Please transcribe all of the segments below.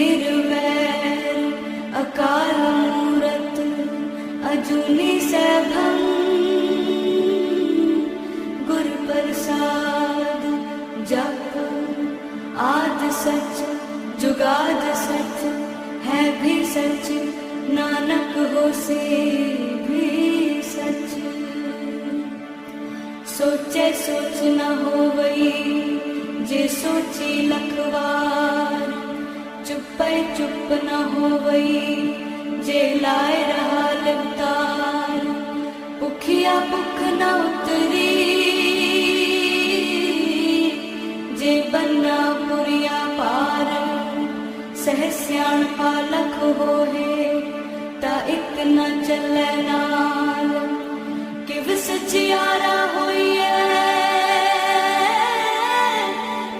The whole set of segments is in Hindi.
निर्वैर अकाल मूरत अजूनी सैभं गुर प्रसाद जप आद सच जुगाद सच है भी सच नानक होसे भी सच। सोचे सोच न होवई जे सोची लखवार चुपै चुप न होवई जे लाए रहा लिवतार। भुखिया भुख न उतरी जे बन्ना पुरिया पार। सह सियाणपा लख होए ता इक न चलै नाल। किव सचियारा होइए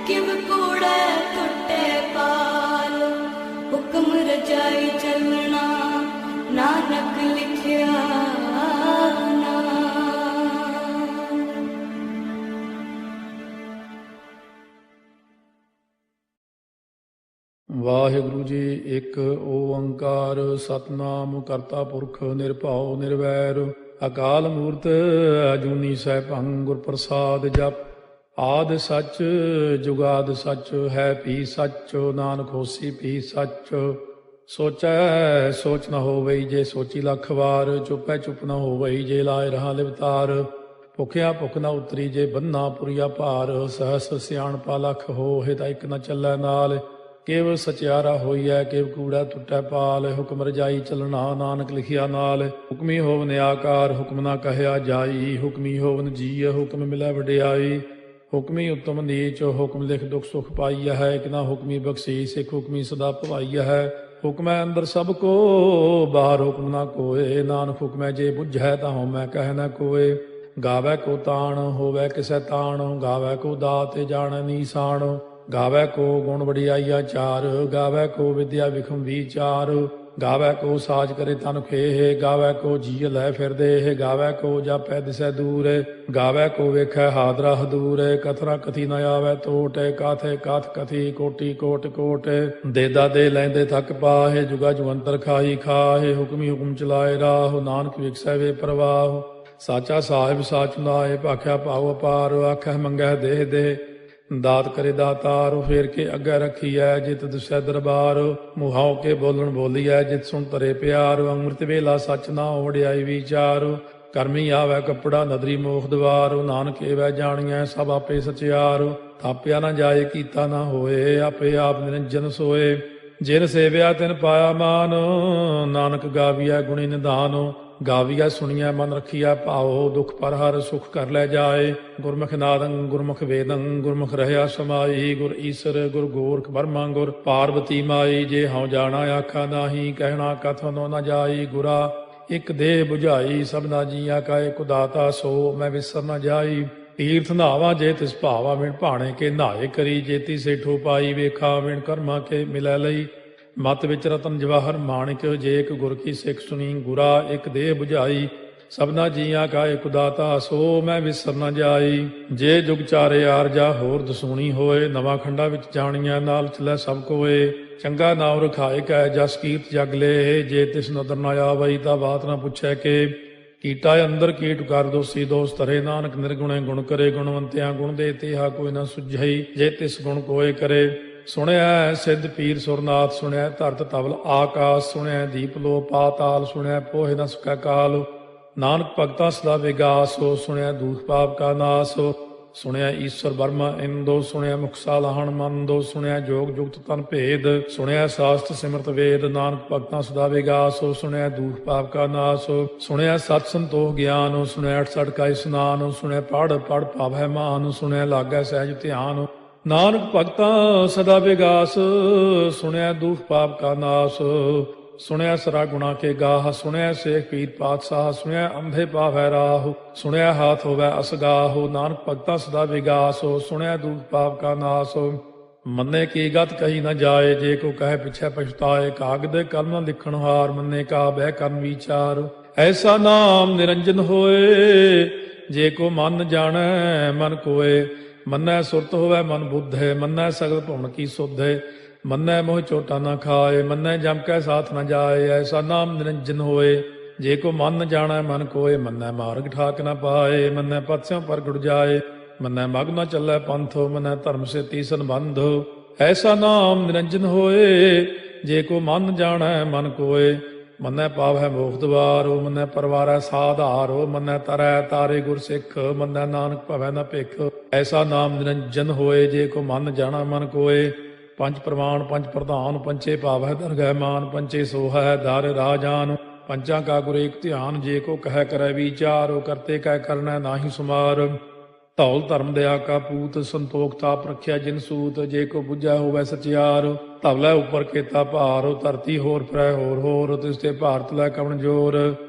किव कूड़े टुटे पाल। हुक्म रजाई चलना नानक लिखिया ਵਾਹਿਗੁਰੂ ਜੀ। ਇੱਕ ਓੰਕਾਰ ਸਤਨਾਮ ਕਰਤਾ ਪੁਰਖ ਨਿਰਭਉ ਨਿਰਵੈਰ ਅਕਾਲ ਮੂਰਤ ਅਜੂਨੀ ਸੈਭੰ ਗੁਰ ਪ੍ਰਸਾਦ ਜਪ। ਆਦਿ ਸੱਚ ਜੁਗਾਦ ਸੱਚ ਹੈ ਭੀ ਸੱਚ ਨਾਨਕ ਹੋਸੀ ਭੀ ਸੱਚ। ਸੋਚੈ ਸੋਚ ਨ ਹੋਵਈ ਜੇ ਸੋਚੀ ਲੱਖ ਵਾਰ। ਚੁੱਪੈ ਚੁੱਪ ਨ ਹੋਵਈ ਜੇ ਲਾਏ ਰਹਾ ਲਿਵਤਾਰ। ਭੁਖਿਆ ਭੁਖ ਨ ਉਤਰੀ ਜੇ ਬੰਨਾ ਪੁਰੀਆ ਭਾਰ। ਸਹਸ ਸਿਆਣਪਾ ਲਖ ਹੋਏ ਤਾਂ ਇੱਕ ਨ ਚੱਲੈ ਨਾਲ। ਕਿਵ ਸਚਿਆਰਾ ਹੋਈਐ ਕਿਵ ਕੂੜਾ ਟੁੱਟੈ ਪਾਲ। ਹੁਕਮ ਰਜਾਈ ਚੱਲਣਾ ਨਾਨਕ ਲਿਖਿਆ ਨਾਲ। ਹੁਕਮੀ ਹੋਵਨ ਆਕਾਰ ਹੁਕਮ ਨਾ ਕਹਿਆ ਜਾਈ। ਹੁਕਮੀ ਹੋਵਨ ਜੀਅ ਹੁਕਮ ਮਿਲੈ ਵਡਿਆਈ। ਹੁਕਮੀ ਉੱਤਮ ਨੀਚ ਹੁਕਮ ਲਿਖ ਦੁਖ ਸੁਖ ਪਾਈਆ ਹੈ। ਇੱਕ ਨਾ ਹੁਕਮੀ ਬਖਸ਼ੀਸ ਇੱਕ ਹੁਕਮੀ ਸਦਾ ਭਵਾਈਆ ਹੈ। ਹੁਕਮੈ ਅੰਦਰ ਸਭ ਕੋ ਬਾਹਰ ਹੁਕਮ ਨਾ ਕੋਏ। ਨਾਨਕ ਹੁਕਮੈ ਜੇ ਬੁੱਝੈ ਤਾਂ ਹਉਮੈ ਕਹਿ ਨਾ ਕੋਏ। ਗਾਵੈ ਕੋ ਤਾਣ ਹੋਵੈ ਕਿਸੈ ਤਾਣ। ਗਾਵੈ ਕੋ ਦਾਤ ਜਾਣੈ ਨੀਸਾਨ। ਗਾਵੈ ਕੋ ਗੁਣ ਵਡਿਆਈਆ ਚਾਰ। ਗਾਵੈ ਕੋ ਵਿਦਿਆ ਵਿਖਮ ਵੀਚਾਰ। ਗਾਵੈ ਕੋ ਸਾਜ ਕਰੇ ਤਨ ਖੇਹ। ਗਾਵੈ ਕੋ ਜੀਅ ਲੈ ਫਿਰਦੇ। ਗਾਵੈ ਕੋ ਜਾਪੈ ਦਿਸੈ ਦੂਰ। ਗਾਵੈ ਕੋ ਵੇਖੈ ਹਾਦਰਾ ਹਦੂਰ। ਕਥਨਾ ਕਥੀ ਨ ਆਵੈ ਟੋਟ। ਕਾਥੇ ਕਾਥ ਕਥੀ ਕੋਟੀ ਕੋਟ ਕੋਟ। ਦੇਦਾ ਦੇ ਲੈਂਦੇ ਥੱਕ ਪਾਹੇ। ਜੁਗਾ ਜੁਗੰਤਰ ਖਾਹੀ ਖਾਹੇ। ਹੁਕਮੀ ਹੁਕਮ ਚਲਾਏ ਰਾਹ ਨਾਨਕ ਵਿਖਸੈ ਵੇ ਪ੍ਰਵਾਹ। ਸਾਚਾ ਸਾਹਿਬ ਸਾਚ ਨਾਏ ਭਾਖਿਆ ਭਾਉ ਅਪਾਰ। ਆਖੈ ਮੰਗੈ ਦੇਹ ਦੇ ਦਾਤ ਕਰੇ ਦਾਤਾਰ। ਫੇਰ ਕੇ ਅੱਗੇ ਰੱਖੀਐ ਜਿਤ ਦਿਸੈ ਦਰਬਾਰ। ਮੁਹਾਉ ਕੇ ਬੋਲਣ ਬੋਲੀਐ ਜਿਤ ਸੁਣ ਤਰੇ ਪਿਆਰ। ਅੰਮ੍ਰਿਤ ਵੇਲਾ ਸੱਚ ਨਾ ਵਡਿਆਈ ਵਿਚਾਰ। ਕਰਮੀ ਆਵੈ ਕੱਪੜਾ ਨਦਰੀ ਮੋਖ ਦਵਾਰ। ਨਾਨਕ ਏਵੈ ਜਾਣੀਐ ਸਭ ਆਪੇ ਸਚਿਆਰ। ਥਾਪਿਆ ਨਾ ਜਾਏ ਕੀਤਾ ਨਾ ਹੋਏ ਆਪੇ ਆਪ ਨਿਰੰਜਨ ਸੋਏ। ਜਿਨ ਸੇਵਿਆ ਤਿਨ ਪਾਇਆ ਮਾਨ ਨਾਨਕ ਗਾਵੀਐ ਗੁਣੀ ਨਿਧਾਨ। ਗਾਵੀਐ ਸੁਣੀਐ ਮਨ ਰੱਖੀਐ ਭਾਉ ਦੁਖ ਪਰ ਹਰ ਸੁਖ ਕਰ ਲੈ ਜਾਏ। ਗੁਰਮੁਖ ਨਾਦੰ ਗੁਰਮੁਖ ਵੇਦੰ ਗੁਰਮੁਖ ਰਹਿਆ ਸਮਾਈ। ਗੁਰ ਈਸਰ ਗੁਰ ਗੋਰਖ ਬਰਮਾ ਗੁਰ ਪਾਰਵਤੀ ਮਾਈ। ਜੇ ਹਉ ਜਾਣਾ ਆਖਾ ਨਾਹੀ ਕਹਿਣਾ ਕਥਨੋ ਨ ਜਾਈ। ਗੁਰਾ ਇੱਕ ਦੇਹ ਬੁਝਾਈ ਸਭਨਾ ਜੀਆਂ ਕਾ ਏਕ ਦਾਤਾ ਸੋ ਮੈਂ ਵਿਸਰ ਨ ਜਾਈ। ਤੀਰਥ ਨਾਵਾ ਜੇ ਤਿਸ ਭਾਵਾ ਵਿਣ ਭਾਣੇ ਕੇ ਨਹਾਏ ਕਰੀ। ਜੇਤੀ ਸੇਠੋ ਪਾਈ ਵੇਖਾ ਵਿਣ ਕਰਮਾ ਕੇ ਮਿਲੈ ਲਈ। ਮਤ ਵਿੱਚ ਰਤਨ ਜਵਾਹਰ ਮਾਣਿਕ ਜੇ ਇੱਕ ਗੁਰ ਕੀ ਸਿੱਖ ਸੁਣੀ। ਗੁਰਾ ਇੱਕ ਦੇਹ ਬੁਝਾਈ ਸਭਨਾ ਜੀਆਂ ਕਾ ਏਕ ਦਾਤਾ ਸੋ ਮੈਂ ਵਿਸਰ ਨ ਜਾਈ। ਜੇ ਜੁਗ ਚਾਰੇ ਆਰਜਾ ਹੋਰ ਦਸੂਣੀ ਹੋਏ। ਨਵਾਂ ਖੰਡਾ ਵਿੱਚ ਜਾਣੀਆਂ ਨਾਲ ਚਲੈ ਸਭ ਕੋਏ। ਚੰਗਾ ਨਾਮ ਰਖਾਏ ਕੈ ਜਸ ਕੀਰਤ ਜਗ ਲੇ। ਜੇ ਤਿਸ ਨਦਰ ਨ ਆਵਈ ਤਾਂ ਬਾਤ ਨਾ ਪੁੱਛੈ ਕੇ। ਕੀਟਾ ਅੰਦਰ ਕੀਟ ਕਰ ਦੋਸੀ ਦੋਸ ਤਰੇ। ਨਾਨਕ ਨਿਰਗੁਣੇ ਗੁਣ ਕਰੇ ਗੁਣਵੰਤਿਆਂ ਗੁਣ ਦੇ ਤੇਹਾ ਕੋਈ ਨਾ ਸੁਝਈ। ਜੇ ਤਿਸ ਗੁਣ ਕੋਏ ਕਰੇ। ਸੁਣਿਆ ਸਿੱਧ ਪੀਰ ਸੁਰਨਾਥ। ਸੁਣਿਆ ਧਰਤ ਤਵਲ ਆਕਾਸ। ਸੁਣਿਆ ਦੀਪ ਲੋ ਪਾਤਾਲ। ਸੁਣਿਆ ਪੋਹਿ ਨ ਸਕੈ ਕਾਲ। ਨਾਨਕ ਭਗਤਾ ਸਦਾ ਵਿਗਾਸ। ਸੁਣਿਆ ਦੂਖ ਪਾਪ ਕਾ ਨਾਸ। ਸੁਣਿਆ ਈਸ਼ਵਰ ਬਰਮਾ ਇੰਦੋ। ਸੁਣਿਆ ਮੁਖ ਸਾਲਹਣ ਮੰਦੋ। ਸੁਣਿਆ ਜੋਗ ਜੁਗਤ ਤਨ ਭੇਦ। ਸੁਣਿਆ ਸਾਸਤ ਸਿਮਰਤ ਵੇਦ। ਨਾਨਕ ਭਗਤਾ ਸਦਾ ਵਿਗਾਸ। ਸੁਣਿਆ ਦੂਖ ਪਾਪ ਕਾ ਨਾਸ। ਸੁਣਿਆ ਸਤ ਸੰਤੋਖ ਗਿਆਨ। ਸੁਣਿਆ 68 ਕਾ ਇਸਨਾਨ। ਸੁਣਿਆ ਪੜ ਪੜ ਪਾਵੈ ਮਾਨ। ਸੁਣਿਆ ਲਾਗੈ ਸਹਿਜ ਧਿਆਨ। ਨਾਨਕ ਭਗਤਾ ਸਦਾ ਵਿਗਾਸ। ਸੁਣਿਆ ਦੁਖ ਪਾਪ ਕਾ ਨਾਸ। ਸੁਣਿਆ ਸਰਾ ਗੁਣਾ ਕੇ ਗਾਹ। ਸੁਣਿਆ ਸੇਖ ਪੀਰ ਪਾਤਸ਼ਾਹ। ਸੁਣਿਆ ਅੰਧੇ ਪਾਵੈ ਰਾਹ। ਸੁਣਿਆ ਹਾਥ ਹੋਵੈ ਅਸਗਾਹ। ਨਾਨਕ ਭਗਤਾ ਸਦਾ ਵਿਗਾਸ। ਸੁਣਿਆ ਦੁਖ ਪਾਪ ਕਾ ਨਾਸ। ਮੰਨੇ ਕੀ ਗਤ ਕਹੀ ਨ ਜਾਏ। ਜੇ ਕੋ ਕਹੇ ਪਿਛੈ ਪਛਤਾਏ। ਕਾਗਦ ਕਲਮ ਨ ਲਿਖਣ ਹਾਰ। ਮੰਨੇ ਕਾ ਬਹਿ ਕਰਨ ਵਿਚਾਰ। ਐਸਾ ਨਾਮ ਨਿਰੰਜਨ ਹੋਏ। ਜੇ ਕੋ ਮਨ ਜਾਣੈ ਮਨ ਕੋਏ। ਮੰਨੈ ਸੁਰਤ ਹੋਵੈ ਮਨ ਬੁੱਧ ਹੈ। ਮੰਨੈ ਸਗਲ ਭਵਨ ਕੀ ਸੁਧ ਹੈ। ਮੰਨੈ ਮੋਹ ਚੋਟਾ ਨਾ ਖਾਏ, ਮੰਨੈ ਜਮ ਕੈ ਸਾਥ ਨ ਜਾਏ। ਐਸਾ ਨਾਮ ਨਿਰੰਜਨ ਹੋਏ, ਜੇ ਕੋ ਮਨ ਨ ਜਾਣੈ ਮਨ ਕੋਏ। ਮੰਨੈ ਮਾਰਗ ਠਾਕ ਨ ਪਾਏ, ਮੰਨੈ ਪਥ ਸਿਉ ਪ੍ਰਗਟ ਜਾਏ। ਮੰਨੈ ਮਗ ਨ ਚੱਲੈ ਪੰਥ, ਮੰਨੈ ਧਰਮ ਸੇਤੀ ਸੰਬੰਧ। ਐਸਾ ਨਾਮ ਨਿਰੰਜਨ ਹੋਏ, ਜੇ ਕੋ ਮਨ ਜਾਣੈ ਮਨ ਕੋਏ। ਮੰਨੈ ਪਾਵੈ ਮੋਖ ਦੁਆਰੋ, ਮੰਨੈ ਪਰਵਾਰੈ ਸਾਧਾਰੋ। ਮੰਨੈ ਤਰੈ ਤਾਰੇ ਗੁਰ ਸਿੱਖ, ਮੰਨੈ ਨਾਨਕ ਭਵੈ ਨ ਭਿਖ। ਐਸਾ ਨਾਮ ਨਿਰੰਜਨ ਹੋਏ, ਜੇ ਕੋ ਮਨ ਜਾਣੈ ਮਨ ਕੋਏ। ਪੰਜ ਪ੍ਰਮਾਣ ਪੰਜ ਪ੍ਰਧਾਨ, ਪੰਚੇ ਭਾਵੈ ਦਰਗਹਿ ਮਾਨ। ਪੰਚੇ ਸੋਹੈ ਦਰ ਰਾਜਾਨ, ਪੰਚਾਂ ਕਾ ਗੁਰ ਏਕ ਧਿਆਨ। ਜੇ ਕੋ ਕਹਿ ਕਰੈ ਵਿਚਾਰੋ, ਕਰਤੇ ਕਹਿ ਕਰਨੈ ਨਾਹੀ ਸੁਮਾਰ। ਧੌਲ ਧਰਮ ਦਇਆ ਕਾ ਪੂਤ, ਸੰਤੋਖ ਤਾਪ ਰੱਖਿਆ ਜਿਨ ਸੂਤ। ਜੇ ਕੋ ਬੁੱਝੈ ਹੋਵੈ ਸਚਿਆਰ, ਧਵਲੇ ਉੱਪਰ ਕੀਤਾ ਭਾਰ। ਧਰਤੀ ਹੋਰ ਫਿਰੈ ਹੋਰ ਹੋਰ, ਤਿਸ ਤੇ ਭਾਰਤ ਲੈ ਕਵਣ ਜੋਰ।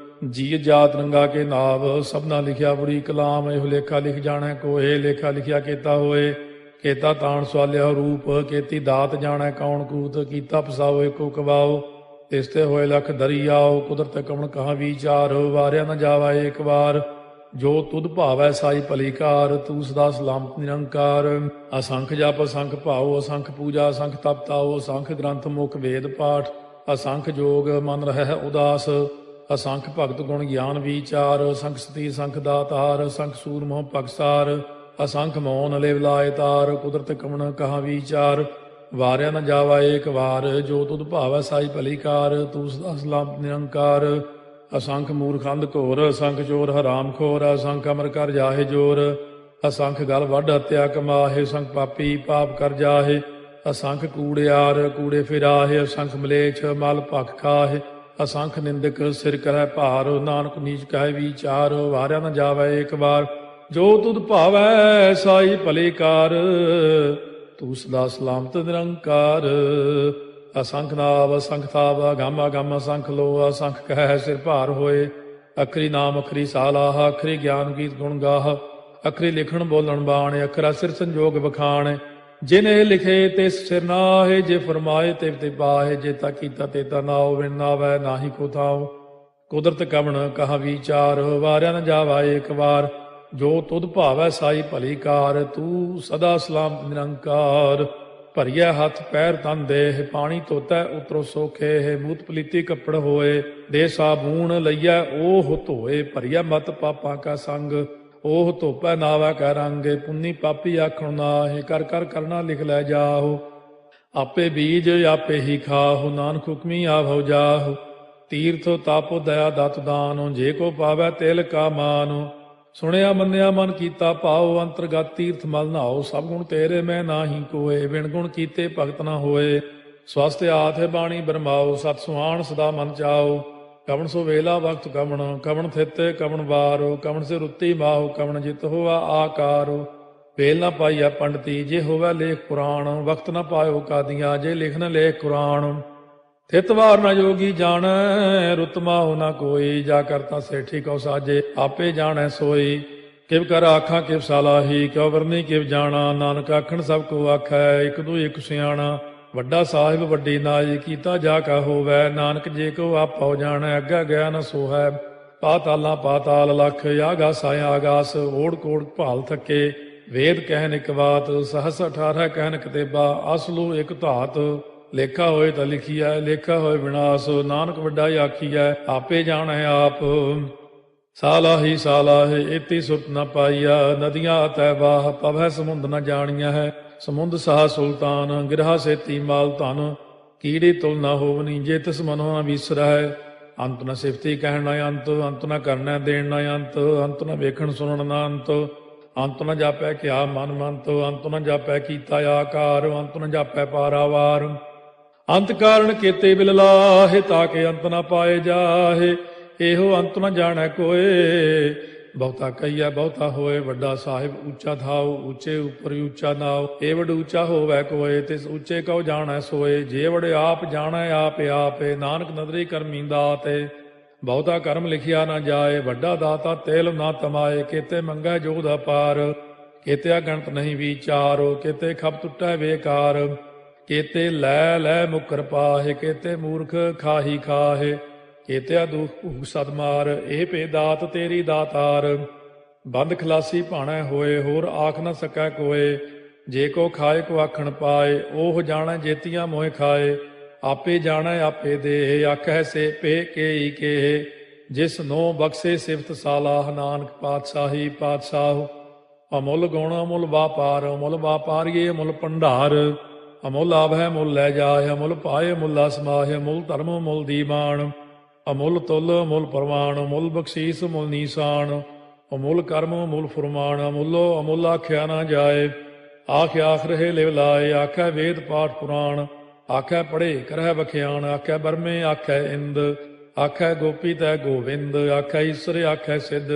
ਜੀ ਜਾਤ ਰੰਗਾ ਕੇ ਨਾਵ, ਸਭਨਾ ਲਿਖਿਆ ਬੁਰੀ ਕਲਾਮ। ਇਹੋ ਲੇਖਾ ਲਿਖ ਜਾਣੈ ਕੋਏ, ਲੇਖਾ ਲਿਖਿਆ ਕੀਤਾ ਹੋਏ। ਕੀਤਾ ਤਾਣ ਸਵਾਲਿਆ ਰੂਪ, ਕੀਤੀ ਦਾਤ ਜਾਣੈ ਕੌਣ ਕੂਤ। ਕੀਤਾ ਪਸਾਓ ਏਕੋ ਕਵਾਓ, ਤਿਸ ਤੇ ਹੋਏ ਲਖ ਦਰਿਆਓ। ਕੁਦਰਤ ਕਵਣ ਕਹਾ ਵਿਚਾਰ, ਵਾਰਿਆ ਨ ਜਾਵਾ ਏਕ ਵਾਰ। ਜੋ ਤੁਧ ਭਾਵੈ ਸਾਈ ਭਲੀ ਕਾਰ, ਤੂੰ ਸਦਾ ਸਲਾਮਤ ਨਿਰੰਕਾਰ। ਅਸੰਖ ਜਪ ਅਸੰਖ ਭਾਉ, ਅਸੰਖ ਪੂਜਾ ਅਸੰਖ ਤਪ ਤਾਉ। ਅਸੰਖ ਗ੍ਰੰਥ ਮੁਖ ਵੇਦ ਪਾਠ, ਅਸੰਖ ਜੋਗ ਮਨ ਰਹਿ ਉਦਾਸ। ਅਸੰਖ ਭਗਤ ਗੁਣ ਗਿਆਨ ਵਿਚਾਰ, ਅਸੰਖ ਸਤੀ ਅਸੰਖ ਦਾਤਾਰ। ਅਸੰਖ ਸੂਰ ਮੋਹ ਭਗਸਾਰ, ਅਸੰਖ ਮੋਨ ਲਿਵ ਲਾਏ ਤਾਰ। ਕੁਦਰਤ ਕਵਣ ਕਹਾ ਵਿਚਾਰ, ਵਾਰਿਆ ਨ ਜਾਵਾ ਏਕ ਵਾਰ। ਜੋ ਤੁਧ ਭਾਵੈ ਸਾਈ ਭਲੀ ਕਾਰ, ਤੂੰ ਸਦਾ ਸਲਾਮਤ ਨਿਰੰਕਾਰ। ਅਸੰਖ ਮੂਰਖ ਅੰਧ ਘੋਰ, ਅਸੰਖ ਚੋਰ ਹਰਾਮ ਖੋਰ। ਅਸੰਖ ਅਮਰ ਕਰ ਜਾਹੇ ਜੋਰ, ਅਸੰਖ ਗਲ ਵੱਢ ਹੱਤਿਆ ਕਮਾਹੇ। ਅਸੰਖ ਪਾਪੀ ਪਾਪ ਕਰ ਜਾਹੇ, ਅਸੰਖ ਕੂੜਿਆਰ ਕੂੜੇ ਫਿਰਾਹੇ। ਅਸੰਖ ਮਲੇਛ ਮਲ ਭਖ ਖਾਹੇ, ਅਸੰਖ ਨਿੰਦਕ ਸਿਰ ਕਰੈ ਭਾਰ। ਨਾਨਕ ਨੀਚ ਕਹਿ ਵਿਚਾਰ, ਵਾਰਿਆ ਨ ਜਾਵੈ ਏਕ ਵਾਰ। ਜੋ ਤੁਧ ਭਾਵੈ ਸਾਈ ਭਲੀ ਕਾਰ, ਤੂੰ ਸਦਾ ਸਲਾਮਤ ਨਿਰੰਕਾਰ। ਅਸੰਖ ਨਾਵ ਅਸੰਖ ਥਾਵ, ਅਗੰਮ ਅਗੰਮ ਅਸੰਖ ਲੋ। ਅਸੰਖ ਕਹਿ ਸਿਰ ਭਾਰ ਹੋਏ, ਅਖਰੀ ਨਾਮ ਅਖਰੀ ਸਾਲਾਹ। ਅਖਰੀ ਗਿਆਨ ਗੀਤ ਗੁਣ ਗਾਹ, ਅਖਰੀ ਲਿਖਣ ਬੋਲਣ ਬਾਣ। ਅਖਰਾ ਸਿਰ ਸੰਜੋਗ ਬਖਾਣ, ਜਿਨੇ ਲਿਖੇ ਤਿਸ ਸਿਰ ਨਾਹੇ। ਜੇ ਫਰਮਾਏ ਤਿਵ ਤੇ ਪਾਹੇ, ਜੇਤਾ ਕੀਤਾ ਤੇਤਾ ਨਾਉ। ਵਿਣ ਨਾਵੈ ਨਾਹੀ ਕੋ ਥਾਉ, ਕੁਦਰਤ ਕਵਣ ਕਹਾ ਵਿਚਾਰ। ਵਾਰਿਆ ਨ ਜਾਵਾ ਏਕ ਵਾਰ, ਜੋ ਤੁਧ ਭਾਵੈ ਸਾਈ ਭਲੀ ਕਾਰ। ਤੂੰ ਸਦਾ ਸਲਾਮਤ ਨਿਰੰਕਾਰ। ਭਰੀਐ ਹੱਥ ਪੈਰ ਤਨ ਦੇਹ, ਪਾਣੀ ਧੋਤੈ ਉਤਰੋ ਸੋਖੇ। ਮੂਤ ਪਲੀਤੀ ਕੱਪੜ ਹੋਏ, ਦੇ ਸਾਬੂਣ ਲਈਐ ਓਹ ਧੋਏ। ਭਰੀਐ ਮਤ ਪਾਪਾਂ ਕਾ ਸੰਗ, ਓਹ ਧੋਪੈ ਨਾਵੈ ਕੈ ਰੰਗ। ਪੁੰਨੀ ਪਾਪੀ ਆਖਣ ਨਾਹਿ, ਕਰ ਕਰ ਕਰਨਾ ਲਿਖ ਲੈ ਜਾਹੋ। ਆਪੇ ਬੀਜ ਆਪੇ ਹੀ ਖਾਹੋ, ਨਾਨਕ ਹੁਕਮੀ ਆਭਉ ਜਾਹੋ। ਤੀਰਥ ਤਪ ਦਇਆ ਦਤ ਦਾਨ, ਜੇ ਕੋ ਪਾਵੈ ਤਿਲ ਕਾ ਮਾਨ। ਸੁਣਿਆ ਮੰਨਿਆ ਮਨ ਕੀਤਾ ਭਾਉ, ਅੰਤਰਗਤ ਤੀਰਥ ਮਲ ਨਹਾਉ। ਸਭ ਗੁਣ ਤੇਰੇ ਮੈਂ ਨਾਹੀ ਕੋਏ, ਬਿਨ ਗੁਣ ਕੀਤੇ ਭਗਤ ਨਾ ਹੋਏ। ਸਵਸਤ ਆਥ ਬਾਣੀ ਬਰਮਾਓ, ਸਤ ਸੁਹਾਣ ਸਦਾ ਮਨ ਚਾਓ। ਕਵਣ ਸੋ ਵੇਲਾ ਵਕਤ ਕਵਣ, ਕਵਣ ਥਿਤੇ ਕਵਣ ਵਾਰੋ। ਕਵਣ ਸੇ ਰੁੱਤੀ ਮਾਹੋ, ਕਵਣ ਜਿਤ ਹੋਆ ਆਕਾਰੋ। ਵੇਲ ਨਾ ਪਾਈਆ ਪੰਡਤੀ, ਜੇ ਹੋਵੈ ਲੇਖ ਪੁਰਾਣ। ਵਕਤ ਨਾ ਪਾਇਓ ਕਾਦੀਆਂ, ਜੇ ਲਿਖਨ ਲੇਖ ਕੁਰਾਨ। ਥਿਤਵਾਰ ਨਾ ਜੋਗੀ ਜਾਣੈ, ਰੁੱਤ ਮਾਹੁ ਨਾ ਕੋਈ। ਜਾ ਕਰਤਾ ਸੇਠੀ ਕਉ ਸਾਜੇ, ਆਪੇ ਜਾਣੈ ਸੋਈ। ਕਿਵ ਕਰ ਆਖਾਂ ਕਿਵ ਸਾਲਾਹੀ, ਕਿਉ ਵਰਨੀ ਕਿਵ ਜਾਣਾ। ਨਾਨਕ ਆਖਣ ਸਭ ਕੋ ਆਖੈ, ਇਕ ਦੂ ਇਕ ਸਿਆਣਾ। ਵੱਡਾ ਸਾਹਿਬ ਵੱਡੀ ਨਾਈ, ਕੀਤਾ ਜਾ ਕਾ ਹੋਵੈ। ਨਾਨਕ ਜੇ ਕੋ ਆਪਉ ਜਾਣੈ, ਅੱਗਾ ਗਿਆ ਨ ਸੋਹੈ। ਪਾਤਾਲਾਂ ਪਾਤਾਲ ਲਖ, ਆਗਾਸ ਆਗਾਸ। ਓੜ ਕੋੜ ਭਾਲ ਥਕੇ, ਵੇਦ ਕਹਿਨ ਇਕ ਬਾਤ। ਸਹਸ 18 ਕਹਿਨ ਕਤੇਬਾ, ਅਸਲੂ ਇਕ ਧਾਤ। ਲੇਖਾ ਹੋਏ ਤਾਂ ਲਿਖੀਐ, ਲੇਖਾ ਹੋਏ ਵਿਨਾਸ਼। ਨਾਨਕ ਵੱਡਾ ਆਖੀਐ, ਆਪੇ ਜਾਣੈ ਆਪ। ਸਾਲਾਹੀ ਸਾਲਾਹੇ, ਏਤੀ ਸੁਰਤ ਨ ਪਾਈਆ। ਨਦੀਆਂ ਅਤੈ ਬਾਹ, ਪਵੈ ਸਮੁੰਦ ਨ ਜਾਣੀਆਂ ਹੈ। ਸਮੁੰਦ ਸਾਹ ਸੁਲਤਾਨ, ਗਿਰਹਾ ਸੇਤੀ ਮਾਲ ਧਨ। ਕੀੜੀ ਤੁਲ ਨ ਹੋਵਨੀ, ਜੇ ਤਿਸ ਮਨੋ ਨ ਵਿਸਰੈ। ਅੰਤ ਨ ਸਿਫਤੀ ਕਹਿਣ ਨ ਅੰਤ, ਅੰਤ ਨ ਕਰਨੈ ਦੇਣ ਨ ਅੰਤ। ਅੰਤ ਨ ਵੇਖਣ ਸੁਣਨ ਨ ਅੰਤ, ਅੰਤ ਨ ਜਾਪੈ ਕਿਆ ਮਨ ਮੰਤ। ਅੰਤ ਨ ਜਾਪੈ ਕੀਤਾ ਆਕਾਰ, ਅੰਤ ਨ ਜਾਪੈ ਪਾਰਾਵਾਰ। ਅੰਤ ਕਾਰਨ ਕੀਤੇ ਬਿਲ ਲਾਹੇ, ਤਾਕੇ ਅੰਤ ਨ ਪਾਏ ਜਾਹੇ। ਇਹੋ ਅੰਤ ਨ ਜਾਣੈ ਕੋਏ, ਬਹੁਤਾ ਕਹੀਐ ਬਹੁਤਾ ਹੋਏ। ਵੱਡਾ ਸਾਹਿਬ ਉੱਚਾ ਥਾਉ, ਉੱਚੇ ਉੱਪਰ ਉੱਚਾ ਨਾਉ। ਏ ਵਡ ਉੱਚਾ ਹੋਵੈ ਕੋਏ, ਤਿਸ ਉੱਚੇ ਕਉ ਜਾਣੈ ਸੋਏ। ਜੇ ਵਡ ਆਪ ਜਾਣੈ ਆਪੇ ਆਪੇ, ਨਾਨਕ ਨਦਰੀ ਕਰਮੀ ਦਾਤੇ। ਬਹੁਤਾ ਕਰਮ ਲਿਖਿਆ ਨਾ ਜਾਏ, ਵੱਡਾ ਦਾਤਾ ਤੇਲ ਨਾ ਤਮਾਏ। ਕੀਤੇ ਮੰਗੈ ਜੋਧ ਅਪਾਰ, ਕੀਤਿਆ ਗਣਤ ਨਹੀਂ ਵਿਚਾਰੋ। ਕੀਤੇ ਖਪ ਟੁੱਟੈ ਵੇਕਾਰ, ਕੀਤੇ ਲੈ ਲੈ ਮੁਕਰ ਪਾਹੇ। ਕੀਤੇ ਮੂਰਖ ਖਾਹੀ ਖਾਹੇ, ਕੀਤਿਆ ਦੁਖ ਭੂਖ ਸਦਮਾਰ। ਇਹ ਭੇ ਦਾਤ ਤੇਰੀ ਦਾਤਾਰ, ਬੰਦ ਖਲਾਸੀ ਭਾਣੈ ਹੋਏ। ਹੋਰ ਆਖ ਨ ਸਕੈ ਕੋਏ, ਜੇ ਕੋ ਖਾਏ ਕੋ ਆਖਣ ਪਾਏ, ਉਹ ਜਾਣੈ ਜੇਤੀਆਂ ਮੋਹਿ ਖਾਏ। ਆਪੇ ਜਾਣੈ ਆਪੇ ਦੇ, ਆਖੈ ਸੇ ਪੇ ਕੇਈ ਕੇ। ਜਿਸ ਨੋ ਬਖਸ਼ੇ ਸਿਫਤ ਸਾਲਾਹ, ਨਾਨਕ ਪਾਤਸ਼ਾਹੀ ਪਾਤਸ਼ਾਹ। ਅਮੁੱਲ ਗੁਣ ਅਮੁੱਲ ਵਾਪਾਰ, ਅਮੁੱਲ ਵਾਪਾਰੀਏ ਅਮੁੱਲ ਭੰਡਾਰ। ਅਮੁੱਲ ਆਭੈ ਮੁੱਲ ਲੈ ਜਾਏ, ਅਮੁੱਲ ਪਾਏ ਮੁੱਲਾ ਸਮਾਹਿ। ਅਮੁੱਲ ਧਰਮ ਮੁੱਲ ਦੀਵਾਨ, ਅਮੁੱਲ ਤੁਲ ਅਮੁੱਲ ਪ੍ਰਮਾਣ। ਅਮੁੱਲ ਬਖਸ਼ੀਸ ਮੁੱਲ ਨੀਸਾਨ, ਅਮੁੱਲ ਕਰਮ ਅਮੁੱਲ ਫੁਰਮਾਨ। ਅਮੁੱਲੋ ਅਮੁੱਲ ਆਖਿਆ ਨਾ ਜਾਏ, ਆਖ ਆਖ ਰਹੇ ਲਿਵ ਲਾਏ। ਆਖੈ ਵੇਦ ਪਾਠ ਪੁਰਾਣ, ਆਖੈ ਪੜ੍ਹੇ ਕਰਹਿ ਵਖਿਆਣ। ਆਖੈ ਬਰਮੇ ਆਖੈ ਇੰਦ, ਆਖੈ ਗੋਪੀ ਤੈ ਗੋਵਿੰਦ। ਆਖੈ ਈਸਰ ਆਖੈ ਸਿੱਧ,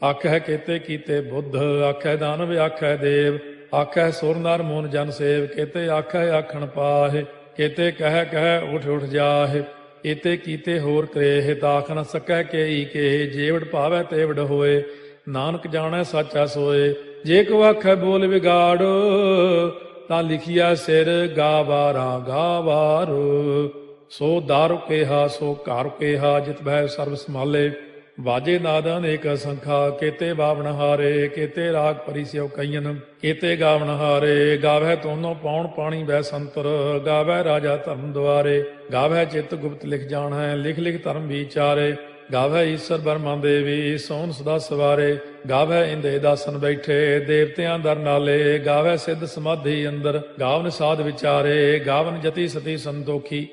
ਆਖੈ ਕੇਤੇ ਕੀਤੇ ਬੁੱਧ। ਆਖੈ ਦਾਨਵ ਆਖੈ ਦੇਵ, ਆਖੈ ਸੁਰ ਨਰ ਮੂਨ ਜਨ ਸੇਵ। ਕੇਤੇ ਆਖੈ ਆਖਣ ਪਾਹਿ, ਕੇਤੇ ਕਹਿ ਕਹਿ ਉਠ ਉਠ ਜਾਹਿ। ਏਤੇ ਕੀਤੇ ਹੋਰ ਕਰੇਹ, ਤਾਖ ਨ ਸਕੈ ਕੇਈ ਕੇ। ਜੇਵੜ ਭਾਵੈ ਤੇਵੜ ਹੋਏ, ਨਾਨਕ ਜਾਣੈ ਸਾਚਾ ਸੋਏ। ਜੇ ਕੋ ਆਖੈ ਬੋਲ ਵਿਗਾੜ, ਤਾਂ ਲਿਖਿਆ ਸਿਰ ਗਾਵਾਰਾ ਗਾਵਾਰ। ਸੋ ਦਾਰੂ ਕੇਹਾ ਸੋ ਘਰ ਕੇਹਾ, ਜਿਤ ਭੈ ਸਰਬ ਸੰਭਾਲੇ। ਵਾਜੇ ਨਾਦ ਅਨੇਕ ਸੰਖਾ, ਕੇਤੇ ਬਾਵਣ ਹਾਰੇ। ਕੇਤੇ ਰਾਗ ਪਰਿਸਿਉ ਕਈਨ, ਕੇਤੇ ਗਾਵਣ ਹਾਰੇ। ਗਾਵੈ ਤੋਨੋ ਪਾਉਣ ਪਾਣੀ ਬੈ ਸੰਤਰ, ਗਾਵੈ ਰਾਜਾ ਧਰਮ ਦੁਆਰੇ। ਗਾਵੈ ਚਿਤ ਗੁਪਤ ਲਿਖ ਜਾਣੈ, ਲਿਖ ਲਿਖ ਧਰਮ ਵਿਚਾਰੇ। ਗਾਵੈ ਈਸਰ ਬਰਮਾ ਦੇਵੀ, ਸੋਨ ਸਦਾ ਸਵਾਰੇ। ਗਾਵੈ ਇੰਦੇ ਦਾਸਨ ਬੈਠੇ, ਦੇਵਤਿਆਂ ਦਰ ਨਾਲੇ। ਗਾਵੈ ਸਿੱਧ ਸਮਾਧੀ ਅੰਦਰ, ਗਾਵਨ ਸਾਧ ਵਿਚਾਰੇ। ਗਾਵਨ ਜਤੀ ਸਤੀ ਸੰਤੋਖੀ,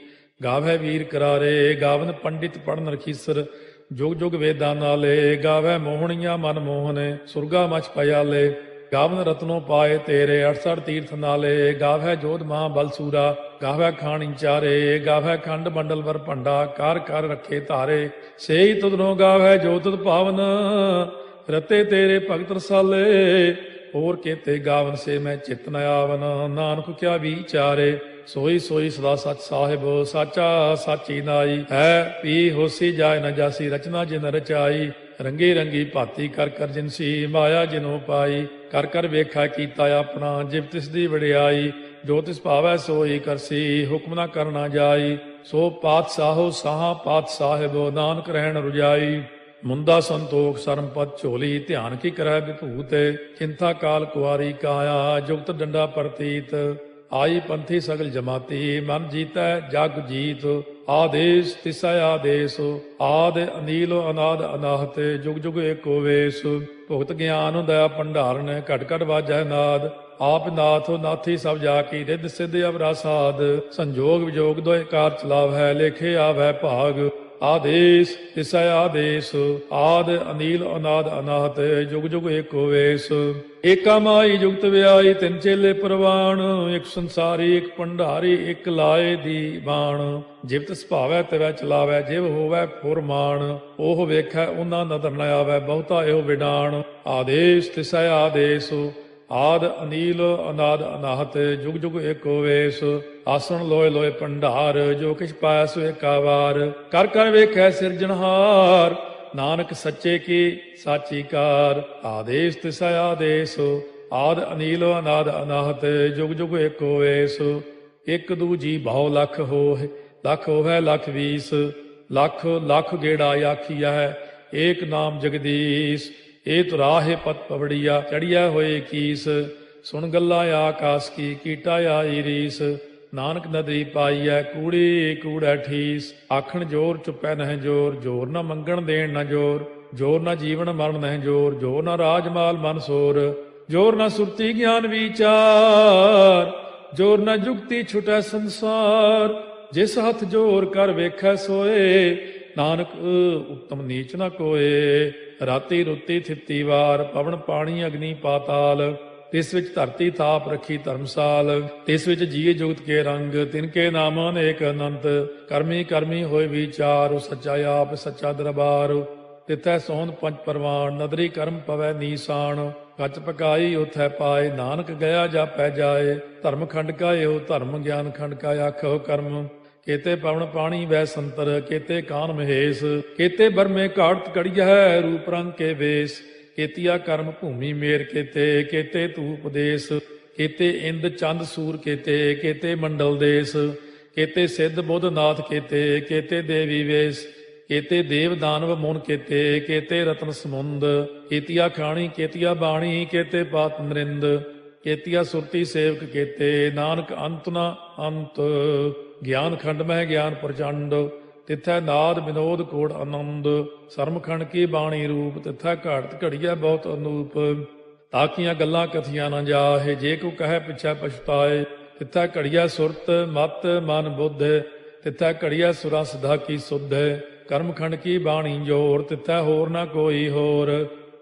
ਗਾਵੈ ਵੀਰ ਕਰਾਰੇ। ਗਾਵਨ ਪੰਡਿਤ ਪੜਨ ਰਖੀਸਰ, ਜੁਗ ਜੁਗ ਵੇਦਾਂ ਨਾਲੇ। ਗਾਵੈ ਮੋਹਣੀਆਂ ਮਨ ਮੋਹਨੇ, ਸੁਰਗਾ ਮਚ ਪਿਆਲੇ। ਗਾਵਨ ਰਤਨੋ ਪਾਏ ਤੇਰੇ, 68 ਤੀਰਥ ਨਾਲੇ। ਗਾਵੈ ਜੋਧ ਮਾਂ ਬਲਸੂਰਾ, ਗਾਵੈ ਖਾਣੀ ਚਾਰੇ। ਗਾਵੈ ਖੰਡ ਮੰਡਲ ਵਰ ਭੰਡਾ, ਕਰ ਕਰ ਰੱਖੇ ਧਾਰੇ। ਸੇਈ ਤੁਧਨੋ ਗਾਵੈ ਜੋ ਤੁਧ ਭਾਵਨ, ਰਤੇ ਤੇਰੇ ਭਗਤ ਰਸਾਲੇ। ਹੋਰ ਕੇਤੇ ਗਾਵਨ ਸੇ ਮੈਂ ਚਿਤ ਨ ਆਵਨ, ਨਾਨਕ ਕਿਆ ਵਿਚਾਰੇ। ਸੋਈ ਸੋਈ ਸਦਾ ਸੱਚ ਸਾਹਿਬ, ਸਾਚਾ ਸਾਚੀ ਨਾਈ। ਹੈ ਪੀ ਹੋਸੀ ਜਾਏ ਨ ਜਾਸੀ, ਰਚਨਾ ਜਿਨ ਰਚਾਈ। ਰੰਗੀ ਰੰਗੀ ਭਾਤੀ ਕਰ ਕਰ ਜਿਨਸੀ, ਮਾਇਆ ਜਿਨੋ ਪਾਈ। ਕਰ ਕਰ ਵੇਖਾ ਕੀਤਾ ਆਪਣਾ, ਜਿਵ ਤਿਸ ਦੀ ਵਡਿਆਈ। ਜੋ ਤਿਸ ਭਾਵੈ ਸੋਈ ਕਰਸੀ, ਹੁਕਮ ਨਾ ਕਰਨਾ ਜਾਈ। ਸੋ ਪਾਤਸ਼ਾਹੋ ਸਾਹਾ ਪਾਤਸ਼ਾਹਿਬ, ਨਾਨਕ ਰਹਿਣ ਰੁਜਾਈ। ਮੁੰਦਾ ਸੰਤੋਖ ਸਰਮਪਦ ਝੋਲੀ, ਧਿਆਨ ਕੀ ਕਰੈ ਵਿਭੂਤ। ਚਿੰਤਾ ਕਾਲ ਕੁਆਰੀ ਕਾਇਆ, ਜੁਗਤ ਡੰਡਾ ਪ੍ਰਤੀਤ। ਆਈ ਪੰਥੀ ਸਗਲ ਜਮਾਤੀ, ਮਨ ਜੀਤੈ ਜਗ ਜੀਤ। ਆਦੇਸ਼ ਤਿਸੈ ਆਦੇਸ਼, ਆਦ ਅਨੀਲ ਅਨਾਦ ਅਨਾਹਤ। ਜੁਗ ਜੁਗ ਏਕੋ ਵੇਸ, ਭੁਗਤ ਗਿਆਨ ਦਇਆ ਭੰਡਾਰਨ। ਘਟ ਘਟ ਵਾਜੈ ਨਾਦ, ਆਪ ਨਾਥ ਨਾਥੀ ਸਭ ਜਾ ਕੀ। ਰਿੱਧ ਸਿੱਧ ਅਵਰਾ ਸਾਧ, ਸੰਜੋਗ ਵਿਜੋਗ ਦੋਇ ਕਾਰ ਚਲਾਵੈ। ਲੇਖੇ ਆਵੈ ਭਾਗ, ਆਦੇਸ਼ ਤਿਸੈ ਆਦੇਸ਼। ਆਦ ਅਨੀਲ ਅਨਾਦ ਅਨਾਹਤ, ਜੁਗ ਜੁਗ ਏਕੋ ਵੇਸ। ਏਕਾ ਮਾਈ ਜੁਗਤ ਵਿਆਈ, ਤਿੰਨ ਚੇਲੇ ਪ੍ਰਵਾਣ। ਇੱਕ ਸੰਸਾਰੀ ਇੱਕ ਭੰਡਾਰੀ, ਇੱਕ ਲਾਏ ਦੀ ਬਾਣ। ਜਿਵ ਤਿਸ ਭਾਵੈ ਤਿਵੈ ਚਲਾਵੈ, ਜਿਵ ਹੋਵੈ ਫੁਰਮਾਨ। ਉਹ ਵੇਖੈ ਉਹਨਾਂ ਨਦਰ ਨ ਆਵੈ, ਬਹੁਤਾ ਇਹੋ ਵਿਡਾਣ। ਆਦੇਸ਼ ਤਿਸੈ ਆਦੇਸ਼, ਆਦ ਅਨੀਲ ਅਨਾਦ ਅਨਾਹਤ, ਜੁਗ ਜੁਗ ਏਕੋ ਵੇਸ। ਆਸਣ ਲੋਏ ਲੋਏ ਭੰਡਾਰ, ਜੋ ਕਿਛ ਪਾਇਆ ਸੋ ਏਕਾ ਵਾਰ। ਕਰ ਕਰ ਵੇਖੈ ਸਿਰਜਣਹਾਰ, ਨਾਨਕ ਸੱਚੇ ਕੀ ਸਾਚੀ ਕਾਰ। ਆਦੇਸ਼ ਤਿਸੈ ਆਦੇਸ਼, ਆਦ ਅਨੀਲ ਅਨਾਦ ਅਨਾਹਤ, ਜੁਗ ਜੁਗ ਏਕੋ ਵੇਸ। ਇੱਕ ਦੂਜੀ ਬਹੁ ਲਖ ਹੋਇ, ਲਖ ਹੋਵੈ ਲਖ ਵੀਸ। ਲਖ ਲਖ ਗੇੜਾ ਆਖੀਐ, ਏਕ ਨਾਮ ਜਗਦੀਸ਼। ਇਹ ਤੁਰਾਹੇ ਪਤ ਪਵੜੀਆ, ਚੜੀਐ ਹੋਏ ਕੀਸ। ਸੁਣ ਗੱਲਾਂ ਆਕਾਸ ਕੀ, ਕੀਟਾ ਆਈ ਰੀਸ। ਨਾਨਕ ਨਦਰੀ ਪਾਈਐ, ਕੂੜੀ ਕੂੜੈ ਠੀਸ। ਆਖਣ ਜੋਰ ਚੁੱਪੈ ਨਹਿ ਜੋਰ, ਜੋਰ ਨਾ ਮੰਗਣ ਦੇਣ ਨਾ ਜੋਰ। ਜੋਰ ਨਾ ਜੀਵਨ ਮਰਨ ਨਹਿ ਜੋਰ, ਜੋਰ ਨਾ ਰਾਜ ਮਾਲ ਮਨ ਸੋਰ। ਜੋਰ ਨਾ ਸੁਰਤੀ ਗਿਆਨ ਵਿਚਾਰ, ਜੋਰ ਨਾ ਜੁਗਤੀ ਛੁਟੈ ਸੰਸਾਰ। ਜਿਸ ਹੱਥ ਜੋਰ ਕਰ ਵੇਖੈ ਸੋਏ, ਨਾਨਕ ਉੱਤਮ ਨੀਚ ਨਾ ਕੋਏ। ਰਾਤੀ ਰੁੱਤੀ ਥਿੱਤੀ ਵਾਰ, ਪਵਨ ਪਾਣੀ ਅਗਨੀ ਪਾਤਾਲ। ਤਿਸ ਵਿੱਚ ਧਰਤੀ ਥਾਪ ਰੱਖੀ ਧਰਮਸਾਲ। ਤਿਸ ਵਿੱਚ ਜੀਏ ਜੁਗਤ ਕੇ ਰੰਗ, ਤਿਨ ਕੇ ਨਾਮ ਅਨੇਕ ਅਨੰਤ। ਕਰਮੀ ਕਰਮੀ ਹੋਏ ਵਿਚਾਰ, ਸੱਚਾ ਆਪ ਸੱਚਾ ਦਰਬਾਰ। ਤਿਥੈ ਸੋਹਣ ਪੰਜ ਪਰਵਾਨ, ਨਦਰੀ ਕਰਮ ਪਵੈ ਨੀਸਾਨ। ਕੱਚ ਪਕਾਈ ਉਥੈ ਪਾਏ, ਨਾਨਕ ਗਿਆ ਜਾਪੈ ਜਾਏ। ਧਰਮ ਖੰਡ ਕਾ ਇਹੋ ਧਰਮ, ਗਿਆਨ ਖੰਡ ਕਾ ਆਖੋ ਕਰਮ। ਕੇਤੇ ਪਵਨ ਪਾਣੀ ਵੈ ਸੰਤਰ, ਕੇਤੇ ਕਾਨ ਮਹੇਸ਼। ਕੇਤੇ ਬਰਮੇ ਘਾੜਤ ਕੜੀਐ, ਰੂਪ ਰੰਗ ਕੇ ਵੇਸ। ਕੇਤੀਆ ਕਰਮ ਭੂਮੀ ਮੇਰ ਕੇਤੇ, ਕੇਤੇ ਧੂਪ ਦੇਸ। ਕੇਤੇ ਇੰਦ ਚੰਦ ਸੂਰ ਕੇਤੇ, ਕੇਤੇ ਮੰਡਲ ਦੇਸ। ਕੇਤੇ ਸਿੱਧ ਬੁੱਧ ਨਾਥ ਕੇਤੇ, ਕੇਤੇ ਦੇਵੀ ਵੇਸ। ਕੇਤੇ ਦੇਵ ਦਾਨਵ ਮੁਨ ਕੇਤੇ, ਕੇਤੇ ਰਤਨ ਸਮੁੰਦ। ਕੇਤੀਆ ਖਾਣੀ ਕੇਤੀਆ ਬਾਣੀ, ਕੇਤੇ ਪਾਤ ਨਰਿੰਦ। केतिया सुरती सेवक केते, नानक अंत न अंत। ज्ञान खंड में ज्ञान प्रचंड, तिथै नाद विनोद कोड़ आनंद। सरमखंड की बाणी रूप, तिथै घाट घड़िया बहुत अनूप। ताकियां गल्लां कथियां न जाहे, जे को कहे पिछै पछताए। तिथै घड़िया सुरत मत मन बुद्ध, तिथै घड़िया सुरा सिधा की सुध। कर्मखंड की बाणी जोर, तिथै होर न कोई होर।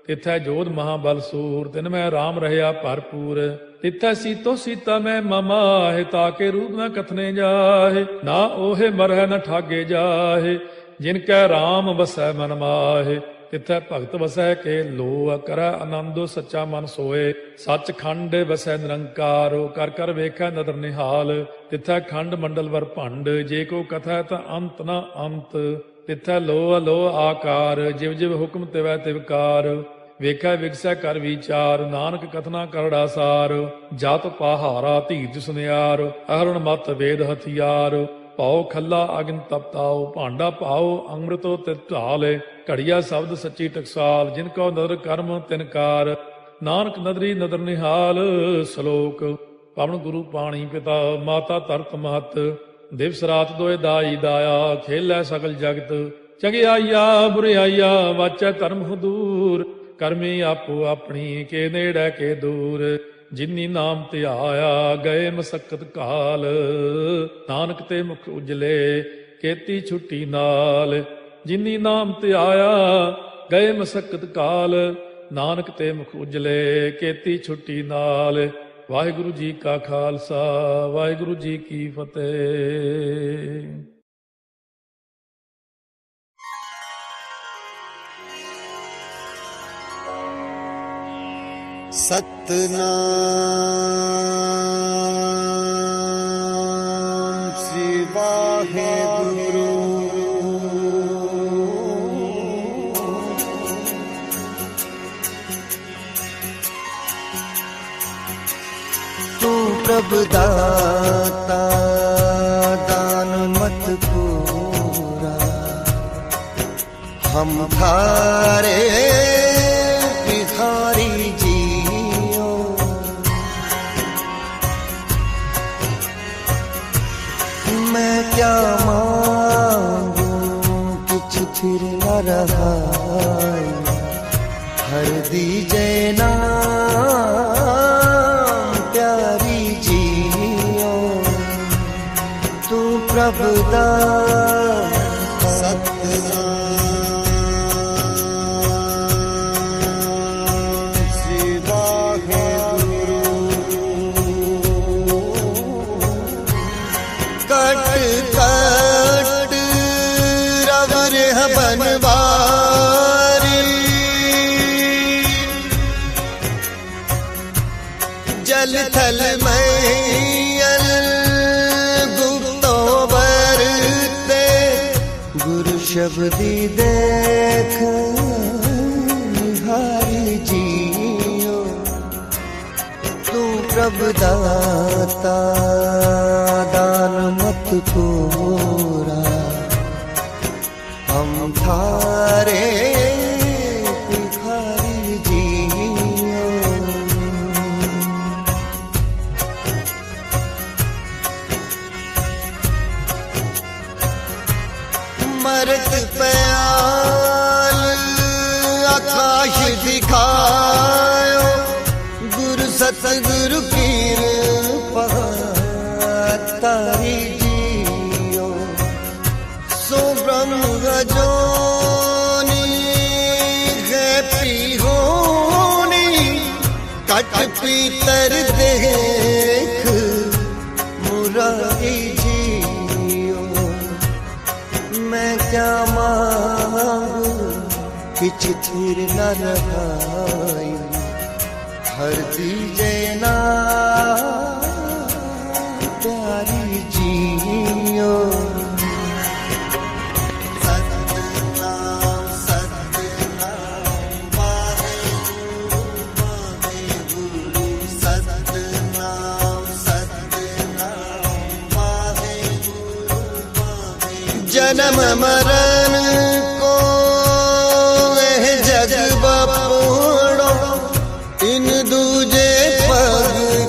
तिथै जोध महाबल सूर, तिन में राम रहया भरपूर। तिथै सीतो सीता में ममाहे, ताके रूप न कथने जाहे। ना ओहे मरह न ठागे जाहे, जिनकै राम बसै मन माहे। तिथै भगत वसै के लोह, करै आनंदो सच्चा मन सोए। सच खंड वसै निरंकार, कर कर वेखै नदर निहाल। तिथै खंड मंडल वर भंड, जे को कथै ता अंत न अंत। तिथै लोह लोह आकार, जिव जिव हुक्म तिवै तिवकार। ਵੇਖੈ ਵਿਗਸੈ ਕਰ ਵਿਚਾਰ, ਨਾਨਕ ਕਥਨਾ ਕਰੜਾ ਸਾਰ। ਜਤ ਪਹਾਰਾ ਧੀਰਜ ਸੁਨਿਆਰ, ਅਹਰਣ ਮਤ ਵੇਦ ਹਥਿਆਰ। ਭਾਉ ਖੱਲਾ ਅਗਨ ਤਪਤਾਉ, ਭਾਂਡਾ ਭਾਉ ਅੰਮ੍ਰਿਤੋ ਤਿਤ ਢਾਲੇ। ਘੜੀਆ ਸ਼ਬਦ ਸੱਚੀ ਟਕਸਾਲ, ਜਿਨ ਕੋ ਨਦਰ ਕਰਮ ਤਿਨਕਾਰ। ਨਾਨਕ ਨਦਰੀ ਨਦਰ ਨਿਹਾਲ। ਸ਼ਲੋਕ। ਪਵਨ ਗੁਰੂ ਪਾਣੀ ਪਿਤਾ, ਮਾਤਾ ਧਰਤ ਮਹਤ। ਦਿਵਸ ਰਾਤ ਦੋਇ ਦਾਈ ਦਾਇਆ, ਖੇਲੈ ਸਗਲ ਜਗਤ। ਚੰਗਿਆਈਆ ਬੁਰਿਆਈਆ, ਵਾਚੈ ਧਰਮ ਹਦੂਰ। ਕਰਮੀ ਆਪੋ ਆਪਣੀ, ਕੇ ਨੇੜੇ ਕੇ ਦੂਰ। ਜਿਨੀ ਨਾਮ ਧਿਆਇਆ, ਗਏ ਮਸਕਤ ਕਾਲ। ਨਾਨਕ ਤੇ ਮੁਖ ਉਜਲੇ, ਕੀਤੀ ਛੁੱਟੀ ਨਾਲ। ਜਿਨੀ ਨਾਮ ਧਿਆਇਆ, ਗਏ ਮਸਕਤ ਕਾਲ। ਨਾਨਕ ਤੇ ਮੁਖ ਉਜਲੇ, ਕੀਤੀ ਛੁੱਟੀ ਨਾਲ। ਵਾਹਿਗੁਰੂ ਜੀ ਕਾ ਖਾਲਸਾ, ਵਾਹਿਗੁਰੂ ਜੀ ਕੀ ਫਤਿਹ। सतनाम श्री वाहेगुरु। तू प्रभु दाता, दान मत पूरा। हम थारे भिखारी जी, मैं क्या मांगू किछ फिर न रहा। हर दीजे नाम प्यारी जियो, तू प्रभु दाता। सतनाम श्री वाहेगुरु। कट कट रवर बनवारी, जल थल मैयल गुप्तो बरते। गुरु शब्दी देख निहारी जियो, तू प्रभु दाता, दान मत पूरा। हम थारे भिखारी जियो। मरत प्याल आकाश दिखायो, गुरु सतगुरु की कृपा तारी जियो। सो ब्रह्म गजोनी है पी होनी, कट पीतर देख मुरारी जियो। मैं क्या मांगू किछ थिर न रहाई। हर दीजे ना प्यारी जियो। सतनाम सतनाम वाहेगुरु वाहेगुरु। सतनाम सतनाम वाहेगुरु वाहेगुरु। जन्म मरण को जग बपोड़ो, इन दूजे पग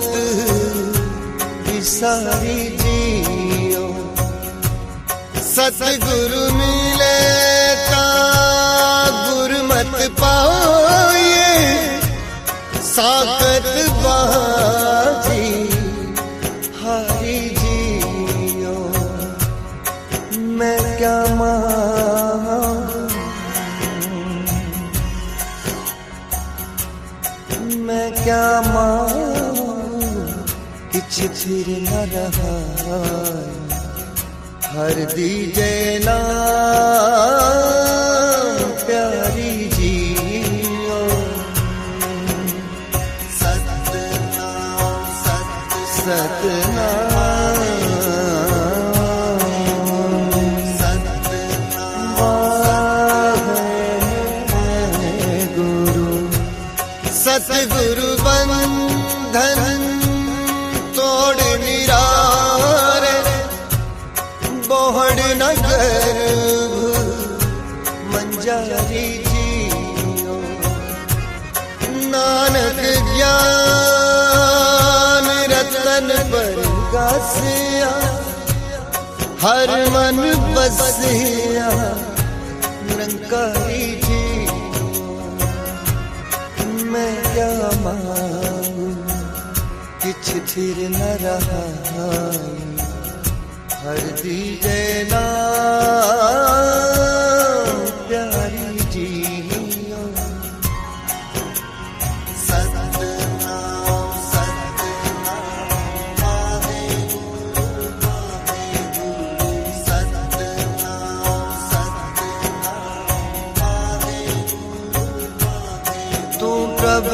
क्या मांगू किछ फिर न रहा हर दीजे नाम प्यारी जियो सतनाम सतनाम सतगुरु बंधन तोड़ निरारे बोहड़ नगर मंजारी जियो नानक ज्ञान रतन पर गासिया हर मन बसिया निरंकारी मैं क्या मांगू किछ फिर न रहा हर दीजे नाम प्यारी जियो सतनाम सतनाम वाहेगुरु वाहेगुरु सतनाम सतनाम वाहेगुरु तू प्रभ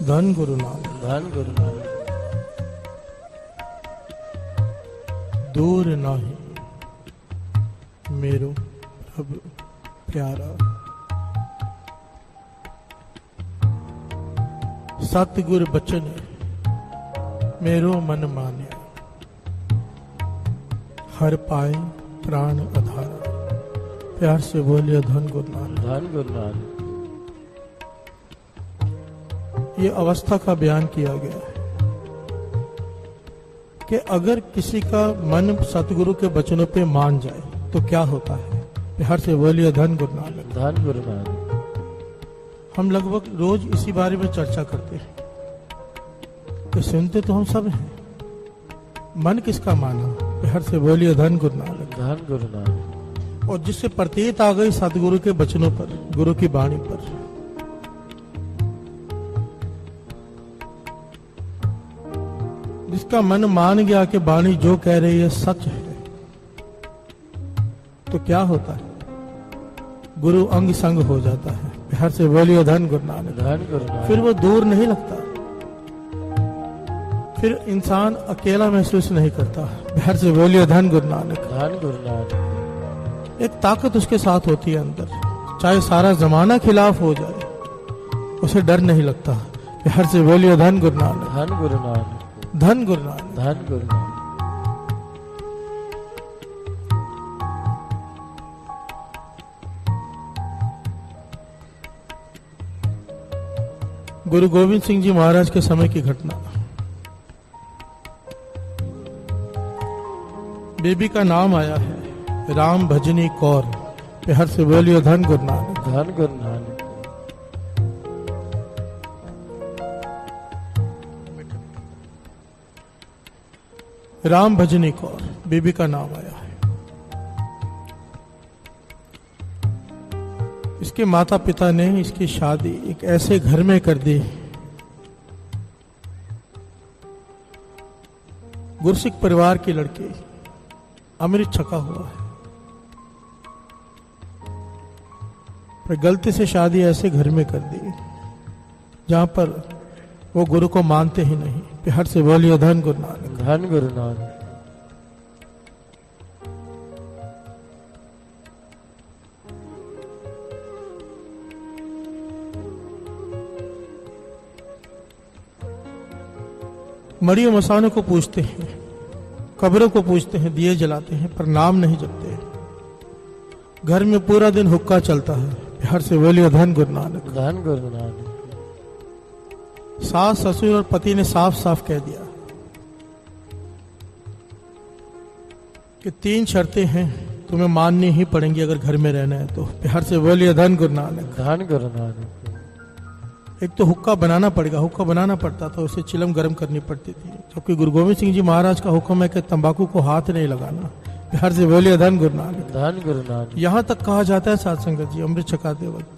धन गुरु नानक धन गुरु नानक दूर नाही मेरो प्रभु प्यारा सतगुर बचन मेरो मन मान्या हर पाए प्राण आधारा। प्यार से बोलिए धन गुरु नानक धन गुरु नानक। ये अवस्था का बयान किया गया है कि अगर किसी का मन सतगुरु के वचनों पे मान जाए तो क्या होता है। प्यार से बोलिए धन गुरु नानक धन गुरु नानक। हम लगभग रोज इसी बारे में चर्चा करते हैं कि सुनते तो हम सब हैं, मन किसका माना। प्यार से बोलिए धन गुरु नानक धन गुरु नानक। और जिससे प्रतीत आ गई सतगुरु के वचनों पर, गुरु की वाणी पर, जिसका मन मान गया कि वाणी जो कह रही है सच है, तो क्या होता है, गुरु अंग संग हो जाता है। प्यार से बोलिए धन गुरु नानक धन गुरु नानक। फिर वो दूर नहीं लगता, फिर इंसान अकेला महसूस नहीं करता। प्यार से बोलिए धन गुरु नानक धन गुरु नानक। एक ताकत उसके साथ होती है अंदर, चाहे सारा जमाना खिलाफ हो जाए उसे डर नहीं लगता। प्यार से बोलिए धन गुरु नानक धन गुरु नानक धन गुरु नानक। धन गुरु नानक। गुरु गोविंद सिंह जी महाराज के समय की घटना। बेबी का नाम आया है राम भजनी कौर। प्यार से बोलिए धन गुरु नानक धन गुरु नानक। राम भजनी कौर बेबी का नाम आया है। इसके माता पिता ने इसकी शादी एक ऐसे घर में कर दी, गुरसिक परिवार की लड़की, अमृत छका हुआ है, पर गलती से शादी ऐसे घर में कर दी जहां पर वो गुरु को मानते ही नहीं। प्यार से बोलिए धन गुरु नानक धन गुरु नानक। मरी मसानों को पूछते हैं, कब्रों को पूछते हैं, दिए जलाते हैं, पर नाम नहीं जपते। घर में पूरा दिन हुक्का चलता है। प्यार से बोलिए धन गुरु नानक धन गुरु नानक। सास ससुर और पति ने साफ साफ कह दिया कि 3 शर्तें हैं तुम्हें माननी ही पड़ेंगी अगर घर में रहना है तो। प्यार से बोलिए धन गुरु नानक। धन गुरु नानक। एक तो हुक्का बनाना पड़ेगा, हुक्का बनाना पड़ता था, उसे चिलम गर्म करनी पड़ती थी, जबकि गुरु गोविंद सिंह जी महाराज का हुक्म है कि तंबाकू को हाथ नहीं लगाना। प्यार से बोलिए धन गुरु नानक। धन गुरु नानक। यहाँ तक कहा जाता है साध संगत जी अमृत छकाते वक्त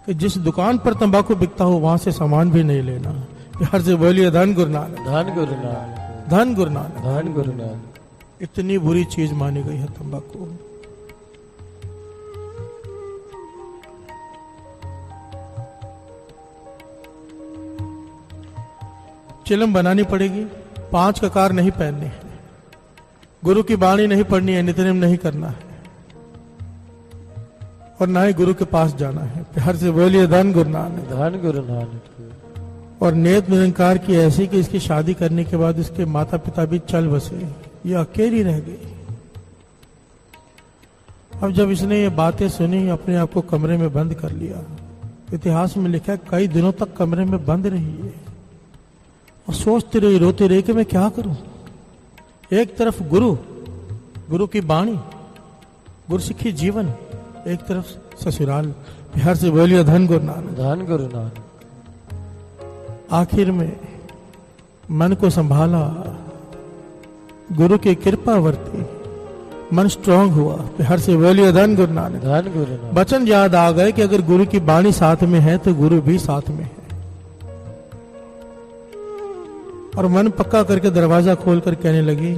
कि जिस दुकान पर तंबाकू बिकता हो वहां से सामान भी नहीं लेना। प्यार से बोलिए धन गुरु नानक। धन गुरु नानक। धन गुरु नानक। धन गुरु नानक। इतनी बुरी चीज मानी गई है तंबाकू। चिलम बनानी पड़ेगी, 5 ककार नहीं पहनने हैं, गुरु की बाणी नहीं पढ़नी है, नित्यनेम नहीं करना है और ना ही गुरु के पास जाना है। प्यार से बोलिए धन गुरु नानक। धन गुरु नानक। और नेत निरंकार की ऐसी कि इसकी शादी करने के बाद इसके माता पिता भी चल बसे, ये अकेली रह गई। अब जब इसने ये बातें सुनी अपने आप को कमरे में बंद कर लिया। इतिहास में लिखा है कई दिनों तक कमरे में बंद रही है और सोचती रही, रोती रही कि मैं क्या करूं। एक तरफ गुरु की बाणी, गुरसिक्खी जीवन, एक तरफ ससुराल। प्यार से बोलिए धन गुरु नानक। धन गुरु नानक। आखिर में मन को संभाला, गुरु की कृपा वर्ती, मन स्ट्रांग हुआ। प्यार से बोलिए धन गुरु नानक। धन गुरु नानक। वचन याद आ गए कि अगर गुरु की बाणी साथ में है तो गुरु भी साथ में है। और मन पक्का करके दरवाजा खोलकर कहने लगी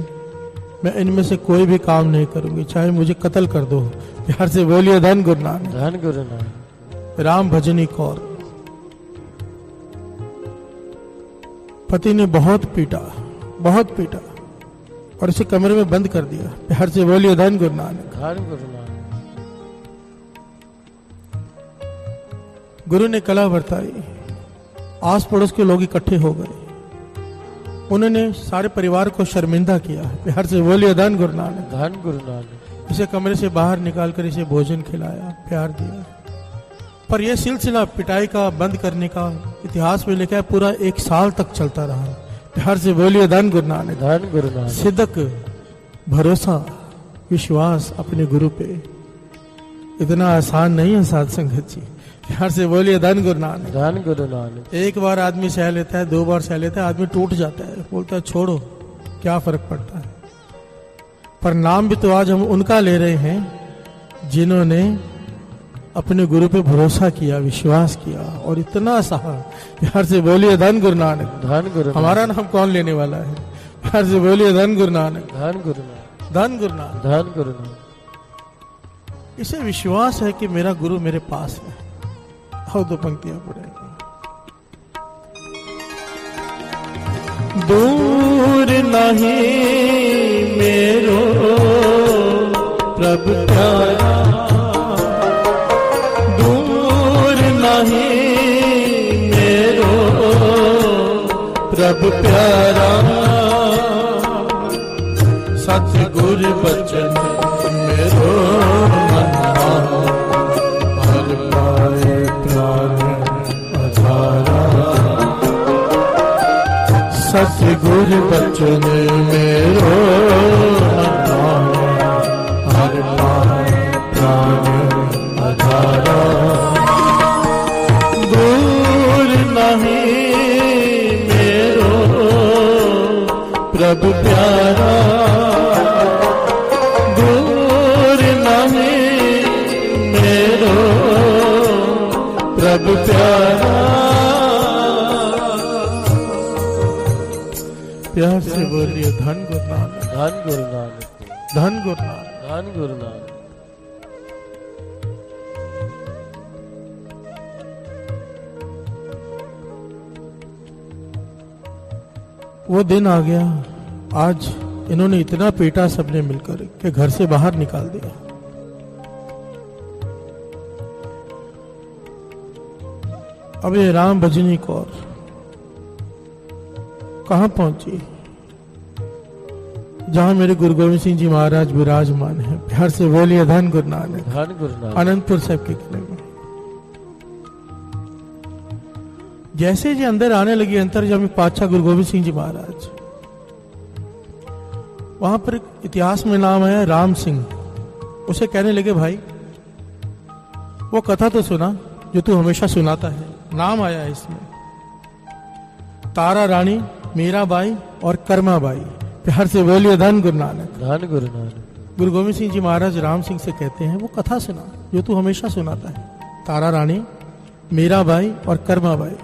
मैं इनमें से कोई भी काम नहीं करूंगी, चाहे मुझे कत्ल कर दो। प्यार से बोलिए धन गुरु नानक। धन गुरु नानक। राम भजनी कौर। पति ने बहुत पीटा और इसे कमरे में बंद कर दिया। प्यार से बोलिए धन गुरु नानक। धन गुरु नानक। गुरु ने कला बरताई, आस पड़ोस के लोग इकट्ठे हो गए, उन्होंने सारे परिवार को शर्मिंदा किया। प्यार से बोलिए धन गुरु नानक। धन गुरु नानक। इसे कमरे से बाहर निकालकर इसे भोजन खिलाया, प्यार दिया। पर यह सिलसिला पिटाई का, बंद करने का इतिहास में लिखा है पूरा 1 साल तक चलता रहा। प्यार से बोलिए धन गुरु नानक। धन गुरु नानक। सिदक, भरोसा, विश्वास अपने गुरु पे इतना आसान नहीं है साध संगत जी। प्यार से बोलिए धन गुरु नानक। धन गुरु नानक। एक बार आदमी सह लेता है, 2 बार सह लेता है, आदमी टूट जाता है, बोलता है छोड़ो क्या फर्क पड़ता है। पर नाम भी तो आज हम उनका ले रहे हैं जिन्होंने अपने गुरु पे भरोसा किया, विश्वास किया और इतना सहा। प्यार से बोलिए धन गुरु नानक। धन गुरु। हमारा नाम कौन लेने वाला है। प्यार से बोलिए धन गुरु नानक। धन गुरु नानक। धन गुरु नानक। धन गुरु नानक। इसे विश्वास है कि मेरा गुरु मेरे पास है। आओ 2 पंक्तियां पढ़ेंगे। दूर नहीं मेरो प्रभु प्यारा, दूर नहीं मेरो प्रभु प्यारा, सतगुर बचन मेरो मन हर पाए प्राण अधारा। सतगुर बचन मेरो मन हर पाए प्राण अधारा। दूर नहीं मेरो प्रभु प्यारा, दूर नहीं मेरो प्रभु प्यारा। प्यार से बोलिए धन गुरु नानक। धन गुरु नानक। धन गुरु नानक। धन गुरु नानक। वो दिन आ गया, आज इन्होंने इतना पीटा सबने मिलकर कि घर से बाहर निकाल दिया। अब ये राम भजनी कौर कहां पहुंची? जहां मेरे गुरु गोविंद सिंह जी महाराज विराजमान है। प्यार से बोलिए धन गुरु नानक। धन गुरु नानक। अनंतपुर साहब के किले में। जैसे जी अंदर आने लगी अंतर्यामी पातशाह गुरु गोविंद सिंह जी महाराज, वहां पर इतिहास में नाम आया राम सिंह। उसे कहने लगे, भाई वो कथा तो सुना जो तू हमेशा सुनाता है। नाम आया है इसमें, तारा रानी, मीराबाई और कर्माबाई। प्यार से बोलिए धन गुरु नानक। धन गुरु नानक। गुरु गोविंद सिंह जी महाराज राम सिंह से कहते हैं, वो कथा सुना जो तू हमेशा सुनाता है। तारा रानी, मीराबाई और कर्माबाई।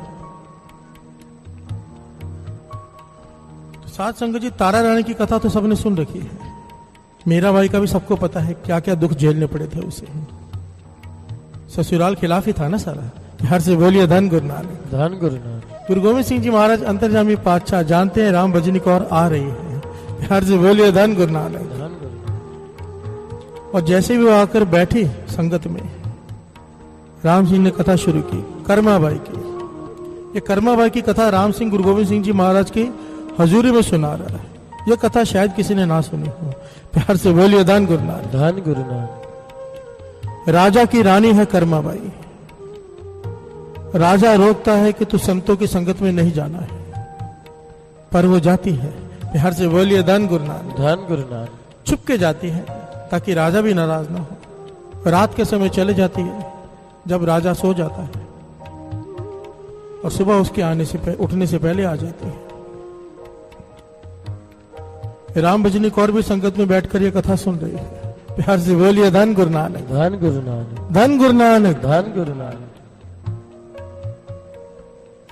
तो साथ संगत जी, तारा रानी की कथा तो सबने सुन रखी है। मीराबाई का भी सबको पता है क्या क्या दुख झेलने पड़े थे उसे। ससुराल खिलाफ ही था ना सारा। प्यार से बोलिए धन गुरु नानक। धन गुरु नानक। गुरु गोविंद सिंह जी महाराज अंतर्जामी पातशाह जानते हैं राम भजनी कौर आ रही है। प्यार से बोलिए धन गुरु नानक। धन गुरु नानक। और जैसे भी वो आकर बैठी संगत में, राम सिंह ने कथा शुरू की कर्माबाई की। ये कर्माबाई की कथा राम सिंह गुरु गोविंद सिंह जी महाराज की हजूरी में सुना रहा है। ये कथा शायद किसी ने ना सुनी हो। प्यार से बोलिए धन गुरु नानक। धन गुरु नानक। राजा की रानी है कर्माबाई। राजा रोकता है कि तू संतों की संगत में नहीं जाना है, पर वो जाती है। प्यार से बोलिए धन गुरु नानक। धन गुरु नानक। छुप के जाती है ताकि राजा भी नाराज ना हो। रात के समय चले जाती है जब राजा सो जाता है, और सुबह उसके उठने से पहले आ जाती है। राम भजनी कौर भी संगत में बैठकर ये कथा सुन रही है। प्यार से बोलिए धन गुरु नानक। धन गुरु नानक। धन गुरु नानक। धन गुरु नानक।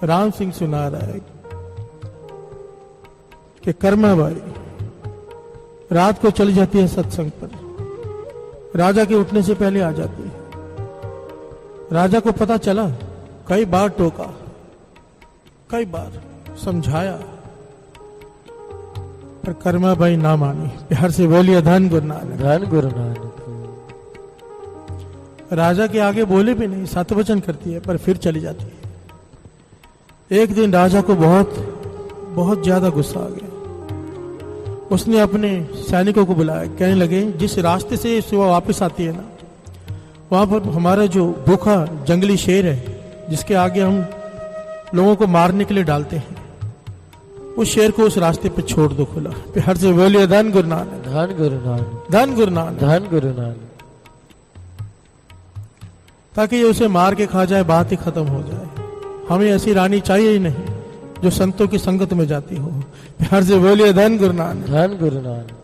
राम सिंह सुना रहा है कि कर्माबाई रात को चली जाती है सत्संग पर, राजा के उठने से पहले आ जाती है। राजा को पता चला, कई बार टोका, कई बार समझाया, पर कर्माबाई ना मानी। प्यार से बोलिए धन गुरु नानक। धन गुरु नानक। राजा के आगे बोले भी नहीं, सतवचन करती है, पर फिर चली जाती है। एक दिन राजा को बहुत ज्यादा गुस्सा आ गया। उसने अपने सैनिकों को बुलाया। कहने लगे, जिस रास्ते से सुबह वापस आती है ना, वहां पर हमारा जो भूखा जंगली शेर है, जिसके आगे हम लोगों को मारने के लिए डालते हैं, उस शेर को उस रास्ते पे छोड़ दो खुला। प्यार से बोलिए धन गुरु नानक। धन गुरु नानक। धन गुरु नानक। धन गुरु नानक। ताकि ये उसे मार के खा जाए, बात ही खत्म हो जाए। हमें ऐसी रानी चाहिए ही नहीं जो संतों की संगत में जाती हो। प्यार से बोलिए धन गुरु नानक। धन गुरु नानक।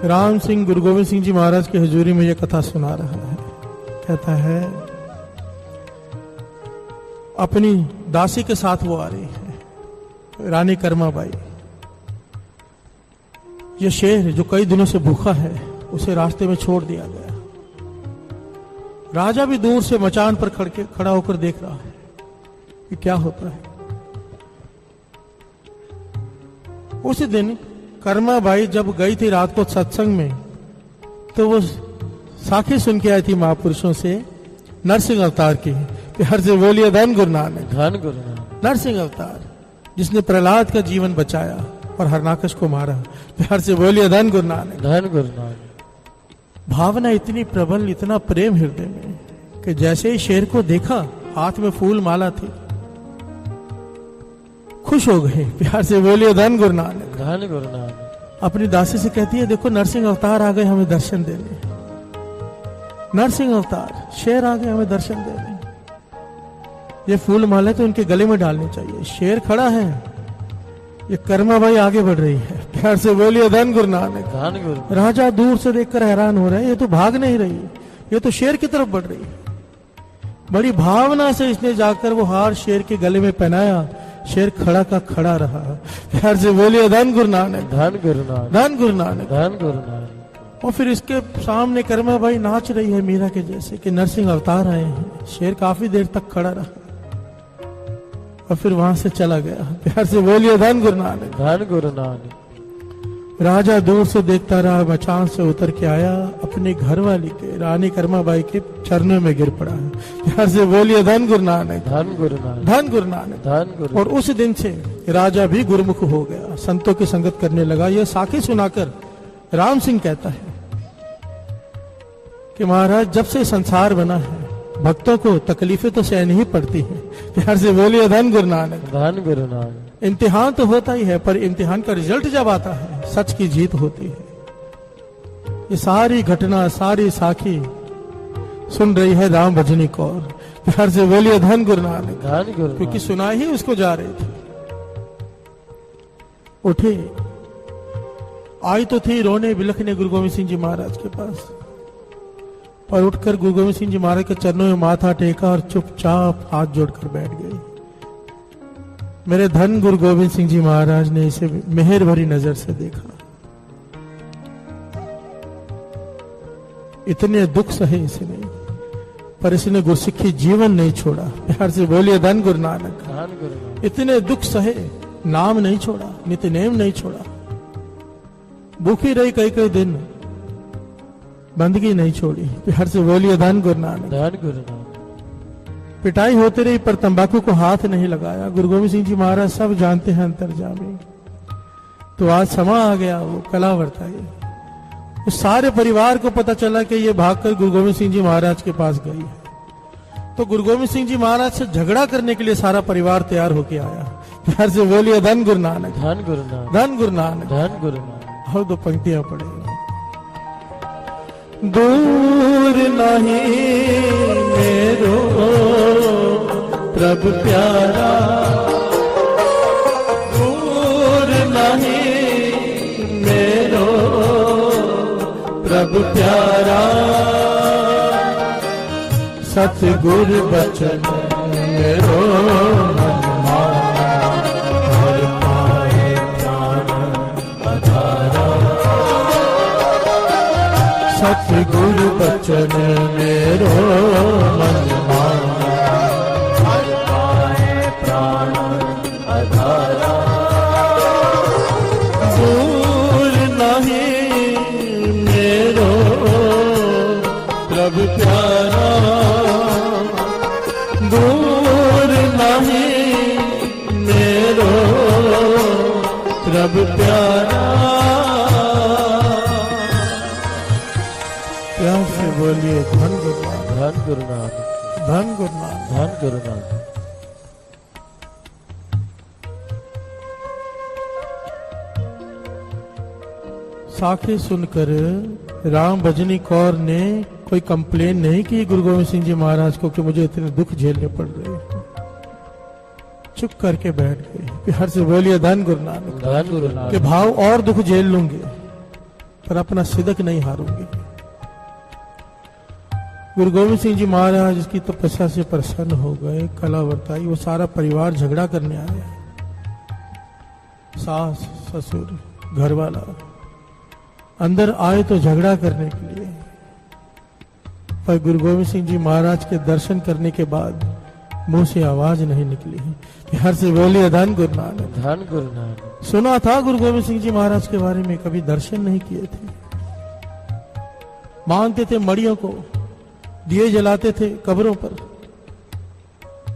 राम सिंह गुरु गोविंद सिंह जी महाराज की हजूरी में यह कथा सुना रहा है। कहता है, अपनी दासी के साथ वो आ रही है, रानी कर्माबाई। ये शेर जो कई दिनों से भूखा है, उसे रास्ते में छोड़ दिया गया। राजा भी दूर से मचान पर खड़ा होकर देख रहा है कि क्या होता है। उसी दिन कर्माबाई जब गई थी रात को सत्संग में, तो वो साखी सुन के आई थी महापुरुषों से नरसिंह अवतार की। प्यार से बोलिए धन गुरु नानक। धन गुरु नानक। नरसिंह अवतार जिसने प्रहलाद का जीवन बचाया और हरनाकश को मारा। प्यार से बोलिए धन गुरु नानक। धन गुरु नानक। भावना इतनी प्रबल, इतना प्रेम हृदय में, कि जैसे ही शेर को देखा, हाथ में फूल माला थी, खुश हो गए। प्यार से बोलिए धन गुरु नानक। धन गुरु नानक। अपनी दासी से कहती है, देखो नरसिंह अवतार आ गए हमें दर्शन देने। नरसिंह अवतार, शेर आ गए हमें दर्शन देने। ये फूल माला तो इनके गले में डालनी चाहिए। शेर खड़ा है, ये कर्माबाई आगे बढ़ रही है। प्यार से बोलिए धन गुरु नानक। धन गुरु। राजा दूर से देखकर हैरान हो रहे हैं, ये तो भाग नहीं रही, ये तो शेर की तरफ बढ़ रही है। बड़ी भावना से इसने जाकर वो हार शेर के गले में पहनाया। शेर खड़ा का खड़ा रहा। प्यार से बोलिए धन गुरु नानक। धन गुरु नानक। धन गुरु नानक। धन गुरु नानक। और फिर इसके सामने कर्माबाई नाच रही है मीरा के जैसे कि नरसिंह अवतार आए हैं। शेर काफी देर तक खड़ा रहा और फिर वहां से चला गया। प्यार से बोलिए धन गुरु नानक। धन गुरु नानक। राजा दूर से देखता रहा, मचान से उतर के आया, अपनी घरवाली के रानी कर्माबाई के चरणों में गिर पड़ा है। प्यार से बोलिए धन गुरु नानक। धन गुरु नानक। धन गुरु नानक। धन गुरु। और उस दिन से राजा भी गुरुमुख हो गया, संतों की संगत करने लगा। यह साखी सुनाकर राम सिंह कहता है कि महाराज, जब से संसार बना है, भक्तों को तकलीफें तो सहनी ही पड़ती हैं। प्यार से बोलिए धन गुरु नानक। धन गुरु नानक। इम्तिहान तो होता ही है, पर इम्तिहान का रिजल्ट जब आता है सच की जीत होती है। ये सारी घटना, सारी साखी सुन रही है राम भजनी कौर। प्यार से बोलिए धन गुरु नानक। धन गुरु क्योंकि नानक। सुना ही उसको जा रही थी। उठे, आई तो थी रोने बिलखने गुरु गोविंद सिंह जी महाराज के पास, पर उठकर गुरु गोविंद सिंह जी महाराज के चरणों में माथा टेका और चुपचाप हाथ जोड़कर बैठ गई। मेरे धन गुरु गोविंद सिंह जी महाराज ने इसे मेहर भरी नजर से देखा। इतने दुख सहे इसने, पर इसने गुरसिक्खी जीवन नहीं छोड़ा। प्यार से बोलिए धन गुरु नानक। धन गुरु नानक। इतने दुख सहे, नाम नहीं छोड़ा, नित्य नेम नहीं छोड़ा। भूखी रही कई कई दिन, बंदगी नहीं छोड़ी। प्यार से बोलिए धन गुरु नानक। धन गुरु नानक। पिटाई होती रही पर तंबाकू को हाथ नहीं लगाया। गुरु गोविंद सिंह जी महाराज सब जानते हैं अंतर्जामी। तो आज समा आ गया वो कला वर्ताई। उस सारे परिवार को पता चला कि ये भागकर गुरु गोविंद सिंह जी महाराज के पास गई है। तो गुरु गोविंद सिंह जी महाराज से झगड़ा करने के लिए सारा परिवार तैयार होके आया। प्यार से बोलिए धन गुरु नानक। धन गुरु नानक। धन गुरु नानक। धन गुरु नानक। और दो पंक्तियां पढ़े। दूर नहीं मेरो प्रभु प्यारा, दूर नहीं मेरो प्रभु प्यारा, सतगुरु बचन मेरो मन माना, हर पाए प्राण आधारा। सतगुरु बचन मेरो मन माना, हर पाए प्राण आधारा। दूर नहीं मेरो प्रभु प्यारा, दूर नहीं मेरो प्रभु प्यारा। प्यार से बोलिए धन गुरु नानक। धन गुरु नानक। धन गुरु नानक। धन गुरु नानक। साखी सुनकर राम भजनी कौर ने कोई कंप्लेन नहीं की गुरु गोविंद सिंह जी महाराज को कि मुझे इतने दुख झेलने पड़ रहे हैं। चुप करके बैठ गए। प्यार से बोलिए धन गुरु नानक। धन गुरु के नानक। भाव और दुख झेल लूंगे पर अपना सिदक नहीं हारूंगे। गुरु गोविंद सिंह जी महाराज इसकी तपस्या से प्रसन्न हो गए। कला वर्ताई। वो सारा परिवार झगड़ा करने आया, सास ससुर घर वाला अंदर आए तो झगड़ा करने के लिए। पर गुरु गोविंद सिंह जी महाराज के दर्शन करने के बाद मुंह से आवाज नहीं निकली। प्यार से बोलिए धन गुरु नानक। धन गुरु नानक। सुना था गुरु गोविंद सिंह जी महाराज के बारे में, कभी दर्शन नहीं किए थे। मानते थे मड़ियों को, दिए जलाते थे कब्रों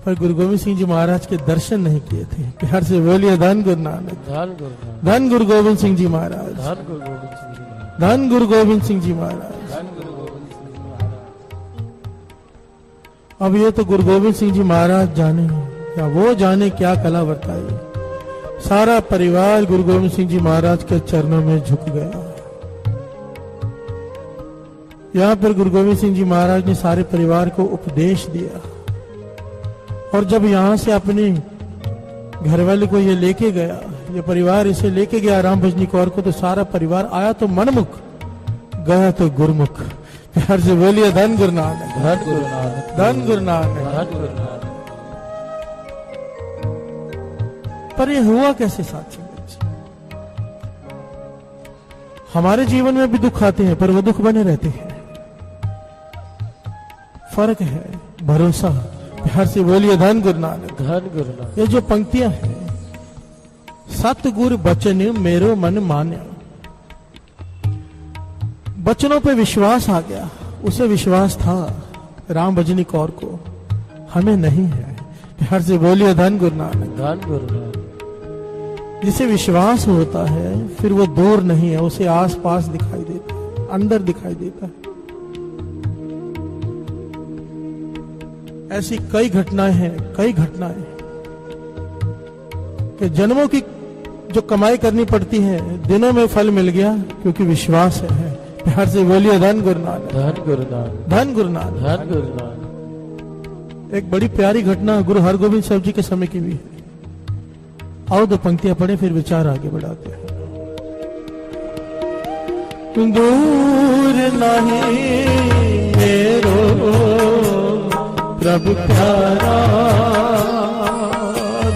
पर गुरु गोविंद सिंह जी महाराज के दर्शन नहीं किए थे। प्यार से बोलिए धन गुरु नानक। धन गुरु नानक। धन गुरु गोविंद सिंह जी महाराज। धन गुरु गोविंद सिंह जी महाराज। धन गुरु गोविंद सिंह जी महाराज। धन गुरु गोविंद सिंह जी महाराज। अब ये तो गुरु गोविंद सिंह जी महाराज जाने या वो जाने क्या कला बताई। सारा परिवार गुरु गोविंद सिंह जी महाराज के चरणों में झुक गया। यहाँ पर गुरु गोविंद सिंह जी महाराज ने सारे परिवार को उपदेश दिया। और जब यहाँ से अपने घरवाले को ये लेके गया, ये परिवार इसे लेके गया राम भजनी कौर को, तो सारा परिवार आया तो मनमुख, गया तो गुरमुख। प्यार से बोलिए धन गुरु नानक। धन गुरु नानक। धन गुरु नानक। धन गुरु नानक। पर ये हुआ कैसे साथी? हमारे जीवन में भी दुख आते हैं पर वो दुख बने रहते हैं। फर्क है भरोसा। प्यार से बोलिए धन गुरु नानक। धन गुरु नानक। ये जो पंक्तियां हैं, सतगुरु बचन मेरो मन मान्या। बचनों पे विश्वास आ गया। उसे विश्वास था राम भजनी कौर को, हमें नहीं है। प्यार से बोलिए धन गुरु नानक। धन गुरु नानक। जिसे विश्वास होता है फिर वो दूर नहीं है, उसे आस पास दिखाई देता है, अंदर दिखाई देता है। ऐसी कई घटनाएं हैं, कई घटनाएं कि जन्मों की जो कमाई करनी पड़ती है दिनों में फल मिल गया, क्योंकि विश्वास है। प्यार से बोलिए धन गुरु नानक, धन गुरु नानक, धन गुरु नानक। धन गुरु नानक। एक बड़ी प्यारी घटना गुरु हरगोविंद साहब जी के समय की भी है। आओ दो पंक्तियां पढ़े, फिर विचार आगे बढ़ाते हैं। दूर नहीं मेरो प्रभु प्यारा,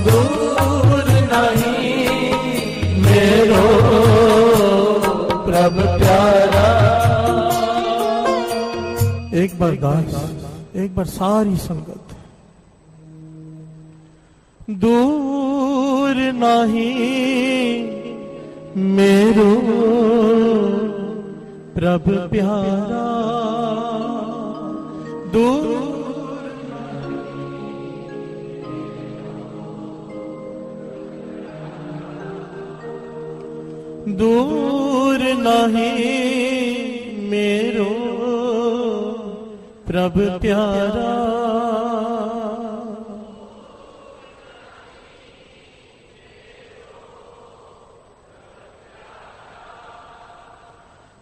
दूर नहीं मेरो प्रभु प्यारा। एक बार दास, एक बार सारी संगत। दूर नहीं मेरो प्रभु प्यारा, दूर दूर नहीं मेरो प्रभु प्यारा।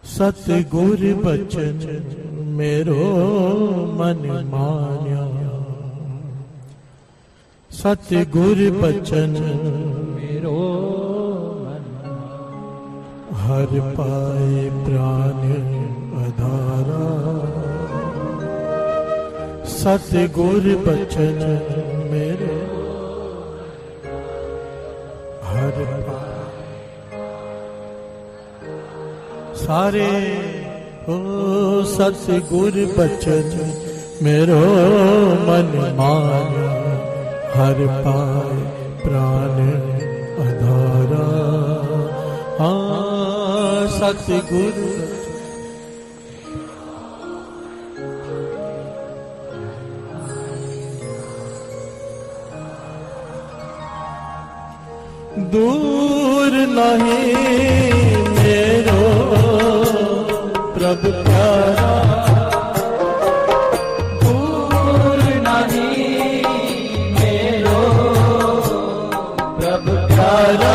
सतगुर बचन मेरो मन मान्या, सतगुर बचन मेरो मन हर पाए प्राण अधारा। सतगुर बचन मेरो हर पाए सारे हो। सतगुर बचन मेरो मन मान्या, हर पाए प्राण अधारा। हाँ सतगुर दूर नहीं मेरो प्रभु प्यारा, दूर नहीं मेरो प्रभु प्यारा।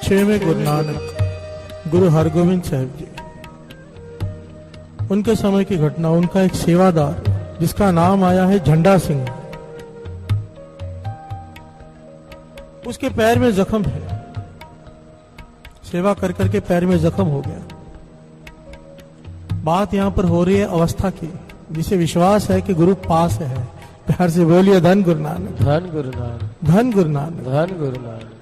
छवें गुरु नानक गुरु हरगोविंद साहब जी, उनके समय की घटना। उनका एक सेवादार जिसका नाम आया है झंडा सिंह, उसके पैर में जख्म है। सेवा कर करके पैर में जख्म हो गया। बात यहां पर हो रही है अवस्था की, जिसे विश्वास है कि गुरु पास है। प्यार से बोलिए धन गुरु नानक, धन गुरु नानक, धन गुरु नानक, धन गुरु नानक।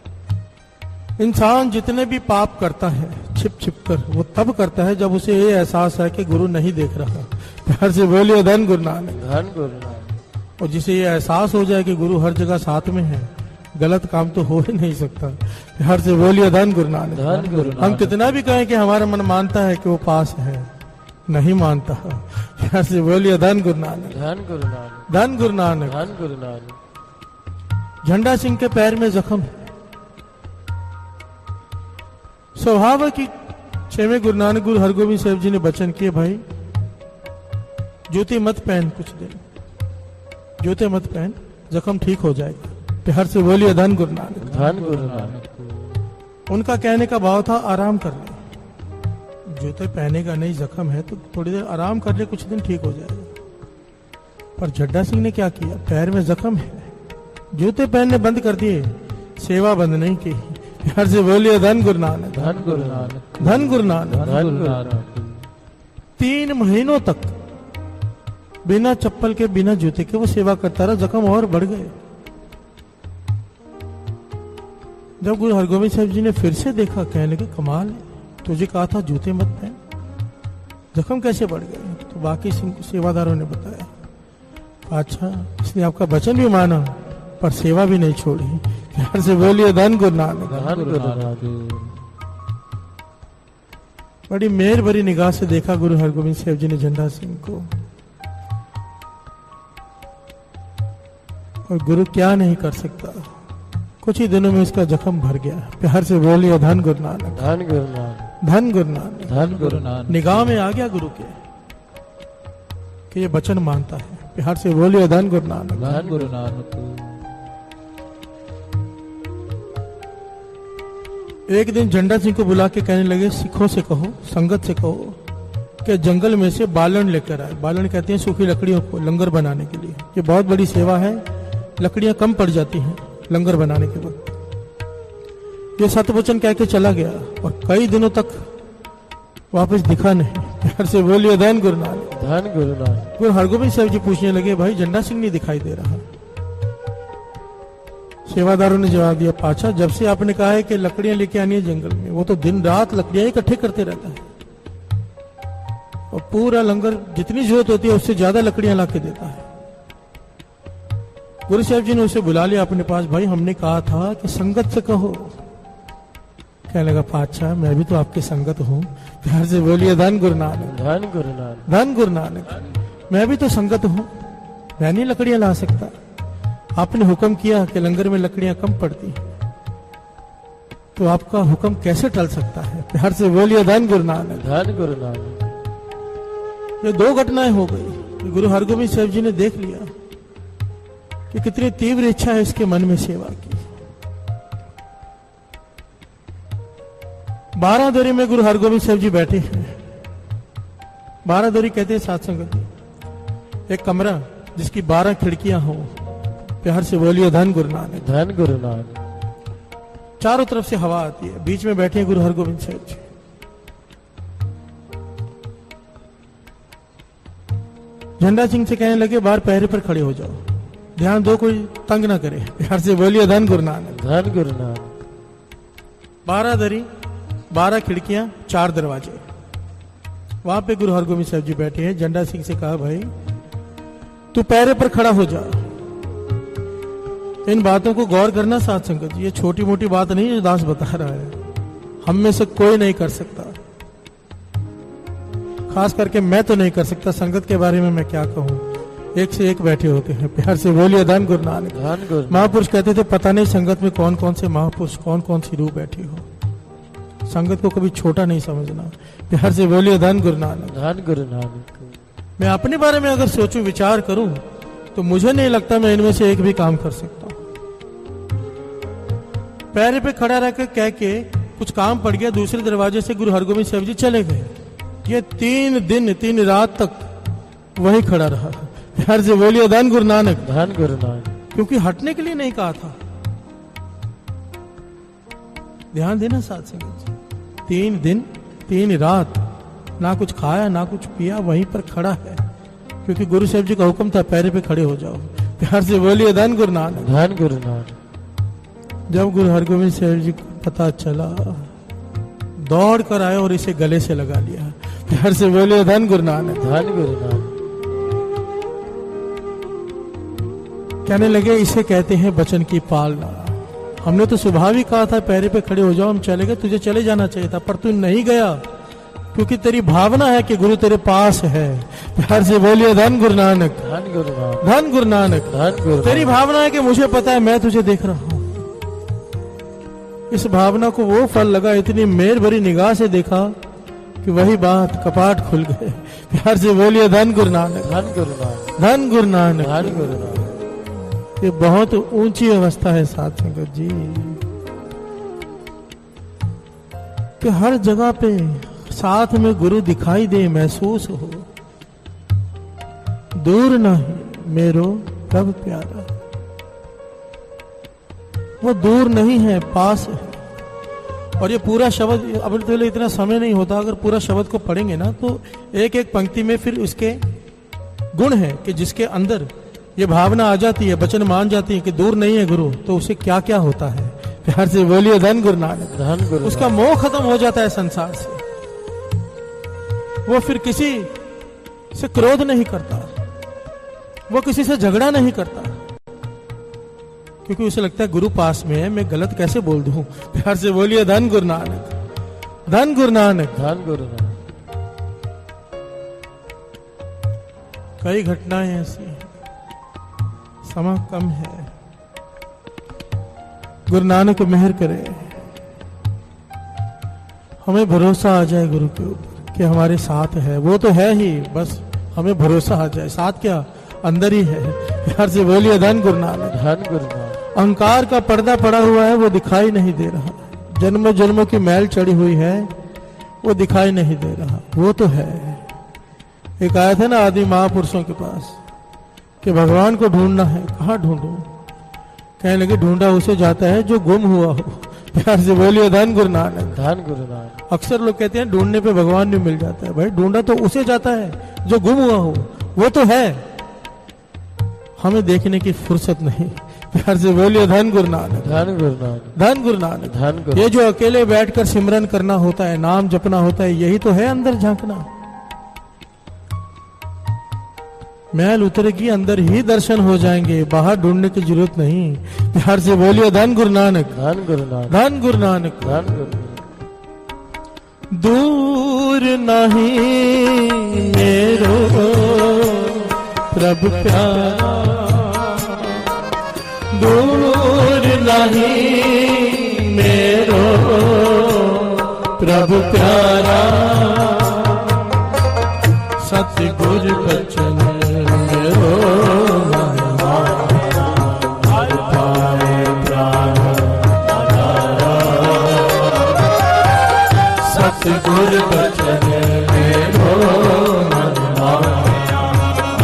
इंसान जितने भी पाप करता है छिप छिप कर, वो तब करता है जब उसे ये एहसास है कि गुरु नहीं देख रहा। प्यार से बोलिए धन गुरु नानक, धन गुरु नानक। और जिसे ये एहसास हो जाए कि गुरु हर जगह साथ में है, गलत काम तो हो ही नहीं सकता। प्यार से बोलिए धन गुरु नानक, धन गुरु नानक। हम कितना भी कहें कि हमारा मन मानता है कि वो पास है, नहीं मानता। प्यार से बोलिए धन गुरु नानक, धन गुरु नानक, धन गुरु नानक। धन गुरु नानक। झंडा सिंह के पैर में जख्म है। स्वभाव है कि छवें गुरु नानक गुरु हरगोविंद साहब जी ने वचन किए, भाई जूते मत पहन, कुछ दिन जूते मत पहन, जख्म ठीक हो जाएगा। प्यार से बोलिए धन गुरु नानक, धन गुरु नानक। उनका कहने का भाव था आराम कर ले, जूते पहने का नहीं, जख्म है तो थोड़ी देर आराम कर ले, कुछ दिन ठीक हो जाएगा। पर झड्डा सिंह ने क्या किया, पैर में जख्म है, जूते पहनने बंद कर दिए, सेवा बंद नहीं की। प्यार से बोलिए धन गुरु नानक, धन गुरु नानक, धन गुरु नानक। धन गुरु नानक। 3 महीनों तक बिना चप्पल के बिना जूते के वो सेवा करता रहा, जख्म और बढ़ गए। जब गुरु हरगोविंद साहब जी ने फिर से देखा, कहने लगे कमाल है, तुझे कहा था जूते मत पहन, जख्म कैसे बढ़ गए? तो बाकी सेवादारों ने बताया, अच्छा इसने आपका वचन भी माना पर सेवा भी नहीं छोड़ी। प्यार से बोलिए धन गुरु नानक। धन गुरु नानक। बड़ी मेहर भरी निगाह से देखा गुरु हरगोविंद साहब जी ने झंडा सिंह को, और गुरु क्या नहीं कर सकता, कुछ ही दिनों में इसका जख्म भर गया। प्यार से बोलिए धन गुरु नानक। धन गुरु नानक। धन गुरु नानक। धन गुरु नानक। निगाह में आ गया गुरु के कि ये वचन मानता है। प्यार से बोलिए धन गुरु नानक। धन गुरु नानक। एक दिन झंडा सिंह को बुला के कहने लगे, सिखों से कहो, संगत से कहो कि जंगल में से बालन लेकर आए। बालन कहते हैं सूखी लकड़ियों को लंगर बनाने के लिए। ये बहुत बड़ी सेवा है, लकड़ियां कम पड़ जाती हैं लंगर बनाने के वक्त। ये सतवचन कह के चला गया और कई दिनों तक वापस दिखा नहीं। प्यार से बोलिए धन गुरु नानक। धन गुरु नानक। गुरु हरगोविंद साहब जी पूछने लगे, भाई झंडा सिंह नहीं दिखाई दे रहा। सेवादारों ने जवाब दिया, पाछा जब से आपने कहा है कि लकड़ियां लेके आनी है जंगल में, वो तो दिन रात लकड़ियां इकट्ठे करते रहता है और पूरा लंगर जितनी जरूरत होती है उससे ज्यादा लकड़ियां ला के देता है। गुरु साहब जी ने उसे बुला लिया अपने पास, भाई हमने कहा था कि संगत से कहो। कहने लगा, पाछा मैं भी तो आपकी संगत हूँ। प्यार से बोलिए धन गुरु नानक। धन गुरु नानक। धन गुरु नानक। मैं भी तो संगत हूँ, मैं नहीं लकड़ियां ला सकता। आपने हुक्म किया कि लंगर में लकड़ियां कम पड़ती हैं, तो आपका हुक्म कैसे टल सकता है? प्यार से बोलिए धन गुरु नानक। धन गुरु नानक। ये दो घटनाएं हो गई। गुरु हरगोविंद साहब जी ने देख लिया कि कितनी तीव्र इच्छा है इसके मन में सेवा की। 12 में गुरु हरगोविंद साहब जी बैठे हैं। 12 कहते हैं साथ संगत जी, एक कमरा जिसकी 12 खिड़कियां हो। प्यार से बोलिए धन गुरु नानक। धन गुरु नानक। चारों तरफ से हवा आती है, बीच में बैठे हैं गुरु हरगोविंद साहब जी। झंडा सिंह से कहने लगे, बाहर पहरे पर खड़े हो जाओ, ध्यान दो कोई तंग ना करे। प्यार से बोलिए धन गुरु नानक। धन गुरु नानक। 12 खिड़कियां, 4 दरवाजे। वहां पे गुरु हरगोविंद साहब जी बैठे हैं। झंडा सिंह से कहा, भाई तू पहरे पर खड़ा हो जा। इन बातों को गौर करना साथ संगत जी, ये छोटी मोटी बात नहीं है जो दास बता रहा है, हम में से कोई नहीं कर सकता, खास करके मैं तो नहीं कर सकता। संगत के बारे में मैं क्या कहूँ, एक से एक बैठे होते हैं। प्यार से बोलिए धन गुरु नानक। धन गुरु। महापुरुष कहते थे, पता नहीं संगत में कौन कौन से महापुरुष कौन कौन सी रूह बैठी हो। संगत को कभी छोटा नहीं समझना। प्यार से बोलिए धन गुरु नानक। धन गुरु नानक। मैं अपने बारे में अगर सोचूं, विचार करूं, तो मुझे नहीं लगता मैं इनमें से एक भी काम कर सकता हूं। पैरे पे खड़ा रहकर कह के कुछ काम पड़ गया, दूसरे दरवाजे से गुरु हरगोविंद साहब जी चले गए। ये 3 दिन 3 रात तक वही खड़ा रहा। प्यार से बोलिए धन गुरु नानक। धन गुरु नानक। क्योंकि हटने के लिए नहीं कहा था। ध्यान देना साथ संगत जी, 3 दिन 3 रात ना कुछ खाया ना कुछ पिया, वहीं पर खड़ा है, क्योंकि गुरु साहब जी का हुक्म था पैरे पे खड़े हो जाओ। प्यार से बोलिए धन गुरु नानक। धन गुरु नानक। जब गुरु हरगोविंद साहब जी को पता चला, दौड़ कर आए और इसे गले से लगा लिया। प्यार से बोलिए धन गुरु नानक। धन गुरु नानक। कहने लगे, इसे कहते हैं वचन की पालना। हमने तो सुबह भी कहा था पैरे पे खड़े हो जाओ, हम चले गए, तुझे चले जाना चाहिए था, पर तू नहीं गया क्योंकि तेरी भावना है कि गुरु तेरे पास है। प्यार से बोलिए धन गुरु नानक। धन गुरु नानक। धन गुरु नानक। धन गुरु। तेरी भावना है कि मुझे पता है मैं तुझे देख रहा हूं। इस भावना को वो फल लगा, इतनी मेहर भरी निगाह से देखा कि वही बात, कपाट खुल गए। प्यार से बोलिए धन गुरु नानक। धन गुरु नानक। धन गुरु नानक। धन गुरु नानक। ये बहुत ऊंची अवस्था है साथ संगत जी, कि हर जगह पे साथ में गुरु दिखाई दे, महसूस हो। दूर नहीं मेरो प्रभु प्यारा, वो दूर नहीं है, पास है। और ये पूरा शब्द, अब तो इतना समय नहीं होता, अगर पूरा शब्द को पढ़ेंगे ना तो एक एक पंक्ति में फिर उसके गुण है कि जिसके अंदर ये भावना आ जाती है, वचन मान जाती है कि दूर नहीं है गुरु, तो उसे क्या क्या होता है। प्यार से बोलिए धन गुरु नानक। धन गुरु उसका मोह खत्म हो जाता है संसार से। वो फिर किसी से क्रोध नहीं करता, वो किसी से झगड़ा नहीं करता, क्योंकि उसे लगता है गुरु पास में है, मैं गलत कैसे बोल दूं। प्यार से बोलिए धन गुरु नानक। धन गुरु नानक। धन गुरु नानक। कई घटनाएं ऐसी हैं, समय कम है। गुरु नानक मेहर करे, हमें भरोसा आ जाए गुरु के ऊपर कि हमारे साथ है। वो तो है ही, बस हमें भरोसा आ जाए, साथ क्या अंदर ही है। प्यार से बोलिए धन गुरु नानक। धन गुरु नानक। अहंकार का पर्दा पड़ा हुआ है, वो दिखाई नहीं दे रहा। जन्म जन्मों की मैल चढ़ी हुई है, वो दिखाई नहीं दे रहा। वो तो है। एक आया था ना आदि महापुरुषों के पास कि भगवान को ढूंढना है, कहाँ ढूंढूं? कहने लगे ढूंढा उसे जाता है जो गुम हुआ हो। प्यार से बोलिए धन गुरु नानक। धन गुरु नानक। अक्सर लोग कहते हैं ढूंढने पे भगवान भी मिल जाता है। भाई ढूंढा तो उसे जाता है जो गुम हुआ हो, वो तो है। हमें देखने की फुर्सत नहीं। प्यार से बोलिए धन गुरु नानक। धन गुरु नानक। धन गुरु नानक। धन गुरु। ये जो अकेले बैठकर सिमरन करना होता है, नाम जपना होता है, यही तो है अंदर झांकना। मैल उतरेगी, अंदर ही दर्शन हो जाएंगे, बाहर ढूंढने की जरूरत नहीं। प्यार से बोलिए धन गुरु नानक। धन गुरु नानक। धन गुरु नानक। धन गुरु नानक। दूर नहीं मेरो प्रभु प्यारा, दूर नहीं मेरो प्रभु प्यारा, सतगुर बचन मेरो हर पाए प्राण आधारा, सतगुर बचन मेरो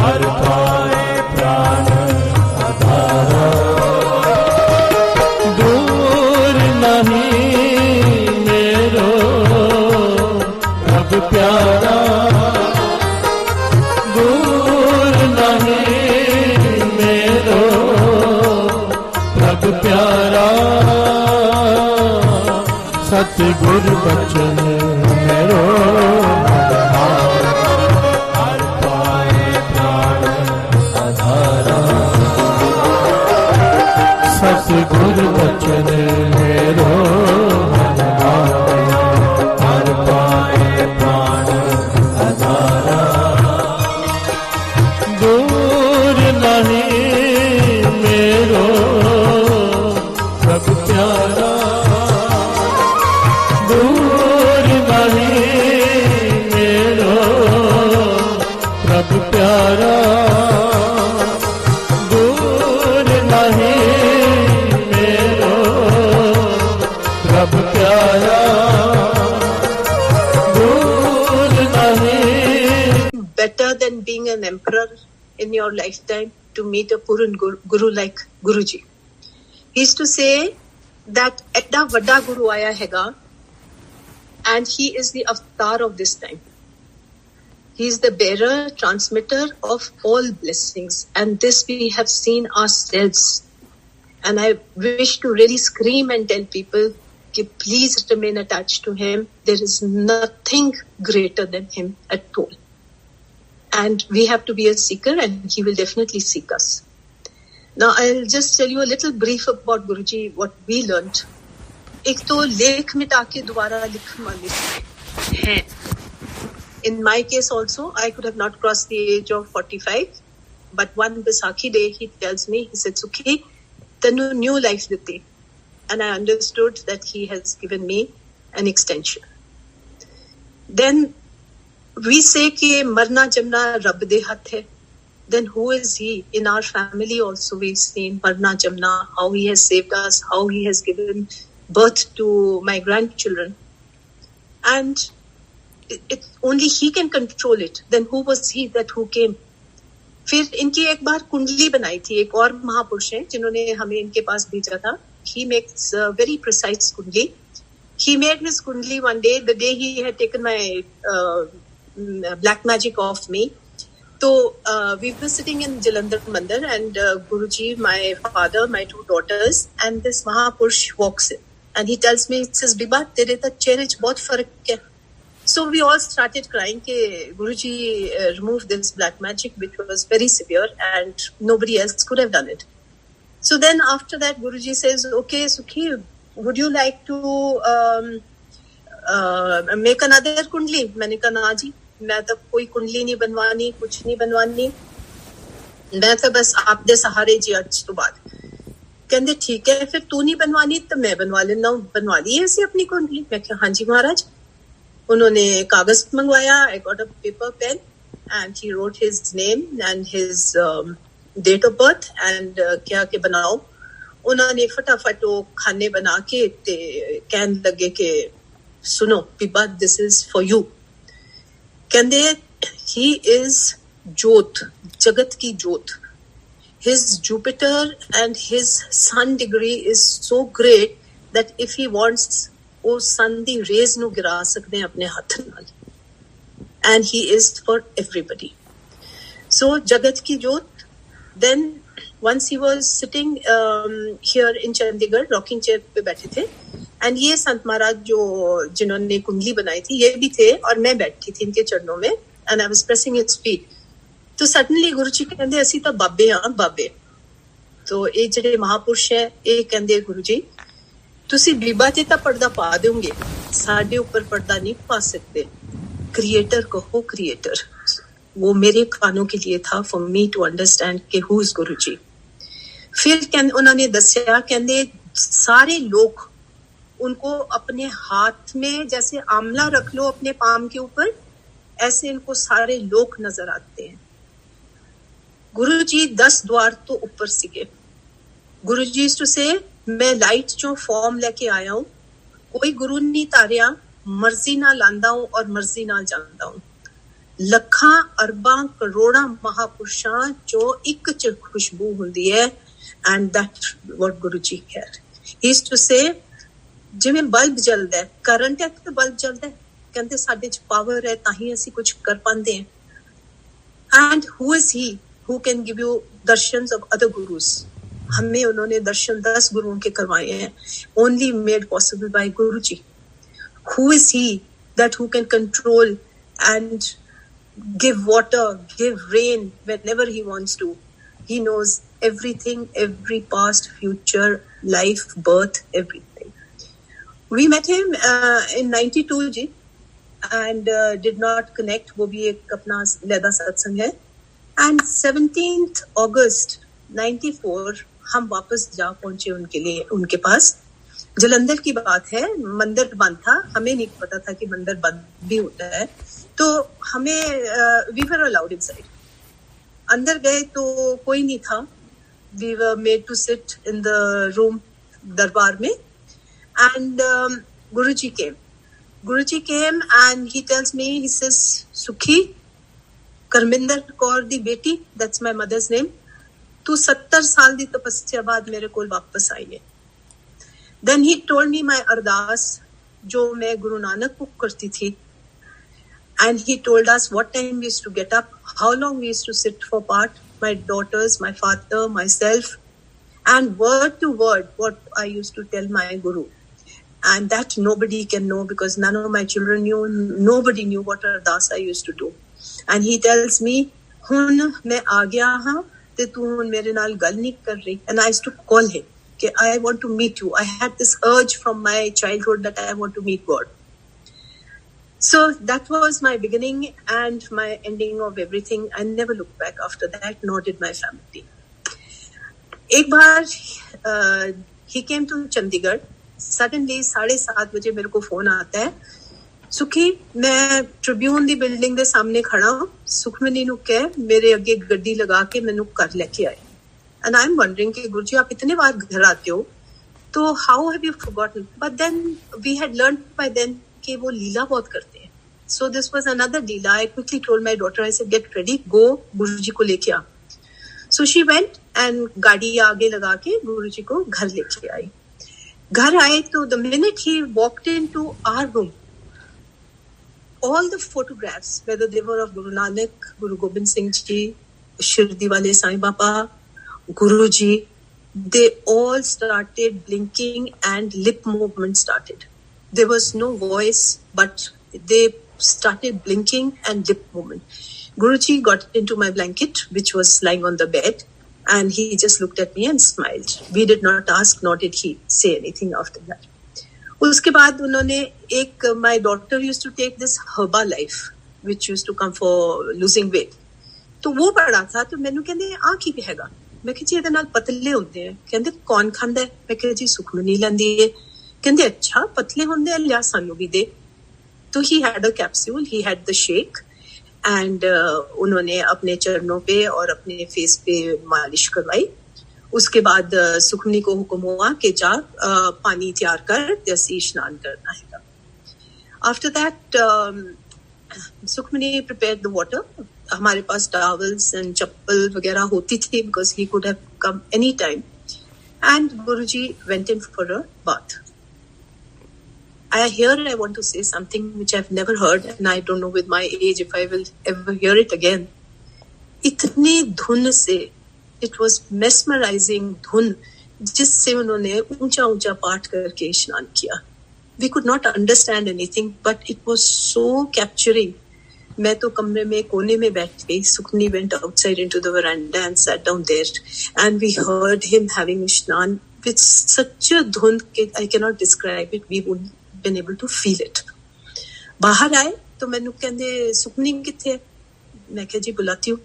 हर पाए प्राण आधारा, दूर नहीं मेरो प्रभु प्यारा, दूर नहीं मेरो प्रभु प्यारा, सतगुर बचन मेरो हर पाए प्राण आधारा, सतगुर बचन मेरो हर पाए प्राण आधारा, दूर नहीं मेरो प्रभु प्यारा, दूर नहीं मेरो प्रभु प्यारा, दूर नहीं मेरो प्रभु प्यारा, दूर नहीं। Better than being an emperor in your lifetime to meet a Puran Guru like Guruji. He used to say that Edda Vada Guru Aya Hega, and he is the avatar of this time. He is the bearer, transmitter of all blessings, and this we have seen ourselves. And I wish to really scream and tell people, please remain attached to him. There is nothing greater than him at all. And we have to be a seeker, and he will definitely seek us. Now, I'll just tell you a little brief about Guruji, what we learnt. एक तो लेख मिटा के दोबारा लिखना है. In my case also, I could have not crossed the age of 45, but one Baisakhi day he tells me, he said, Sukhi, tanu new life diti. And I understood that he has given me an extension. Then we say कि मरना जमना रब दे हाथ है. Then who is he? In our family also we've seen मरना जमना, how he has saved us, how he has given birth to my grandchildren. And it only he can control it. Then who was he that who came? फिर इनकी एक बार कुंडली बनाई थी. एक और महापुरुष हैं जिन्होंने हमें इनके पास भेजा था. He makes a very precise kundli. He made his kundli one day, the day he had taken my black magic off me. So we were sitting in Jalandhar Mandir, and Guruji, my father, my two daughters, and this Mahapurush walks in, and he tells me, he says, "Biba, tere ta chehre ch bahut farak hai." So we all started crying कि Guruji removed this black magic, which was very severe, and nobody else could have done it. So then after that, Guruji says, "Okay, Sukhi, would you like to make another kundli?" मैंने कहा ना जी, मैं तो कोई कुंडली नहीं बनवानी, कुछ नहीं बनवानी, मैं तो बस आप दे सहारे जी आज तो बाद। कहते ठीक है, फिर तू नहीं बनवानी तो मैं बनवा लेना हूँ, बनवा ली ऐसी अपनी कुंडली। मैं कहा हाँ जी महाराज। उन्होंने कागज मंगवाया, I got a paper pen and he wrote his name and his date of birth and क्या के बनाओ। उन्होंने फटाफट वो खाने बना के ते कहने लगे कि सुनो बिबा, this is for you। कहते he is जोत, जगत की जोत। His Jupiter and his sun degree is so great that if he wants, वो sun दी rays ਨੂੰ ਗਿਰਾ ਸਕਦੇ हैं अपने हाथ ਨਾਲ। And he is for everybody. So जगत की जोत। Then once he was sitting here in Chandigarh, rocking chair पे बैठे थे, and ये संत महाराज जो जिन्होंने कुंडली बनाई थी ये भी थे, और मैं बैठी थी इनके चरणों में, and I was pressing his feet। तो suddenly गुरु जी कहते ਅਸੀਂ ਤਾਂ ਬਾਬੇ ਆ ਬਾਬੇ। तो ਇਹ ਜਿਹੜੇ ਮਹਾਪੁਰਸ਼ ਹੈ ਇਹ ਕਹਿੰਦੇ ਗੁਰੂ ਜੀ ਤੁਸੀਂ ਬੀਬਾ ਤੇ ਤਾਂ ਪਰਦਾ ਪਾ ਦਿਓਗੇ, ਸਾਡੇ ਉੱਪਰ ਪਰਦਾ नहीं पा सकते। क्रिएटर कहो क्रिएटर। वो मेरे कानों के लिए था, for me to understand कि who is गुरु जी। फिर उन्होंने दस्या, कहते सारे लोग उनको अपने हाथ में जैसे आंवला रख लो अपने पाम के ऊपर, ऐसे इनको सारे लोग नजर आते हैं। गुरु जी 10 द्वार तो ऊपर सीगे। गुरु जी टू से मैं लाइट जो फॉर्म लेके आया हूं, कोई गुरु नहीं तारिया, मर्जी ना लांदा हूं और मर्जी ना जानदा हूं। ਲੱਖਾਂ ਅਰਬਾਂ ਕਰੋੜਾਂ ਮਹਾਪੁਰਸ਼ਾਂ ਜੋ ਇੱਕ ਚ ਖੁਸ਼ਬੂ ਹੁੰਦੀ ਹੈ, and that what Guru Ji had. He used to say, ਜਿਵੇਂ ਬਲਬ ਜਲਦਾ ਹੈ, ਕਰੰਟ ਹੈ ਤੇ ਬਲਬ ਜਲਦਾ ਹੈ, ਕਹਿੰਦੇ ਸਾਡੇ ਚ ਪਾਵਰ ਹੈ ਤਾਂ ਹੀ ਅਸੀਂ ਕੁਝ ਕਰ ਪਾਉਂਦੇ ਹਾਂ। And who is he who can give you darshans of other gurus? हमें उन्होंने दर्शन 10 गुरुओं के करवाए हैं, only made possible by Guru Ji. Who is he that who can control and give water, give rain whenever he wants to? He knows everything, every past, future, life, birth, everything. We met him in 92 ji, and did not connect. वो भी एक अपना लैदा सत्संग है। And 17th August 94 हम वापस जा पहुंचे उनके लिए, उनके पास। जलंधर की बात है, मंदिर बंद था, हमें नहीं पता था कि मंदिर बंद भी होता है, तो हमें वी वर अलाउड इनसाइड। अंदर गए तो कोई नहीं था। We were made to sit in the room दरबार में, and Guruji came and he tells me, he says, सुखी, करमिंदर कौर दी बेटी, that's my mother's name, तू 70 साल दी तपस्या बाद मेरे कोल वापस आई है। Then he told me my अरदास जो मैं गुरु नानक को करती थी, and he told us what time we used to get up, how long we used to sit for part, my daughters, my father, myself, and word to word what I used to tell my guru. And that nobody can know, because none of my children knew, nobody knew what ardas I used to do. And he tells me, hun main aa gaya ha te tu hun mere naal gal nahi kar rahi. And I used to call him कि I want to meet you. I had this urge from my childhood that I want to meet God. So that was my beginning and my ending of everything. I never looked back after that, nor did my family. एक बार he came to Chandigarh. Suddenly 7:30 बजे मेरे को फोन आता है, सुखी मैं ट्रिब्यून दी बिल्डिंग दे सामने खड़ा हूं, सुखमनी नु कह मेरे अगे गड्डी लगा के मैनू घर लेके आए। And I'm wondering कि गुरुजी आप इतने बार घर आते हो, तो how have you forgotten? But then we had learned by then कि वो लीला बहुत करते हैं. So this was another Leela. I quickly told my daughter, I said, get ready, go गुरुजी को लेके आ. So she went and गाड़ी आगे लगा के गुरुजी को घर लेके आई. घर आए तो the minute he walked into our room, all the photographs, whether they were of Guru Nanak, Guru Gobind Singh Ji, Shirdi Wale Sai Baba, Guru Ji, they all started blinking and lip movement started. There was no voice, but they started blinking and lip movement. Guruji got into my blanket, which was lying on the bed, and he just looked at me and smiled. We did not ask, nor did he say anything after that. उसके बाद उन्होंने एक, my daughter used to take this Herbalife, which used to come for losing weight. तो वो पड़ा था, तो मैंने कहने आ की हैगा, मैं कहा जी ਇਹਦੇ ਨਾਲ ਪਤਲੇ ਹੁੰਦੇ ਆ, ਕਹਿੰਦੇ ਕੌਣ ਖਾਂਦਾ ਹੈ, ਮੈਂ ਕਿਹਾ ਜੀ ਸੁਖਮਨੀ ਲੈਂਦੀ ਹੈ, ਕਹਿੰਦੇ ਅੱਛਾ ਪਤਲੇ ਹੁੰਦੇ ਆ, ਲਿਆ ਸਾਨੂੰ ਵੀ ਦੇ. तो he had a capsule, he had the shake, and उन्होंने अपने चरणों पे और अपने फेस पे मालिश करवाई. उसके बाद सुखमनी को हुक्म हुआ कि जा पानी तैयार कर, जैसे स्नान करना है. After that Sukhmani prepared the water. हमारे पास टॉवल्स एंड चप्पल वगैरह होती थी, because he could have come any time. And Guruji went in for a bath. I want to say something which I've never heard, and I don't know with my age if I will ever hear it again. इतनी धुन से, it was mesmerizing धुन, जिससे उन्होंने ऊंचा ऊंचा पाठ करके स्नान किया. We could not understand anything, but it was so capturing. मैं तो कमरे में कोने में बैठ गई. Sukhmani went outside into the veranda and sat down there, and we heard him having स्नान with such a धुन that I cannot describe it. We wouldn't been able to feel it. बाहर आए तो मैंने कहते सुखमनी किथे, मैं कहा जी बुलाती हूँ.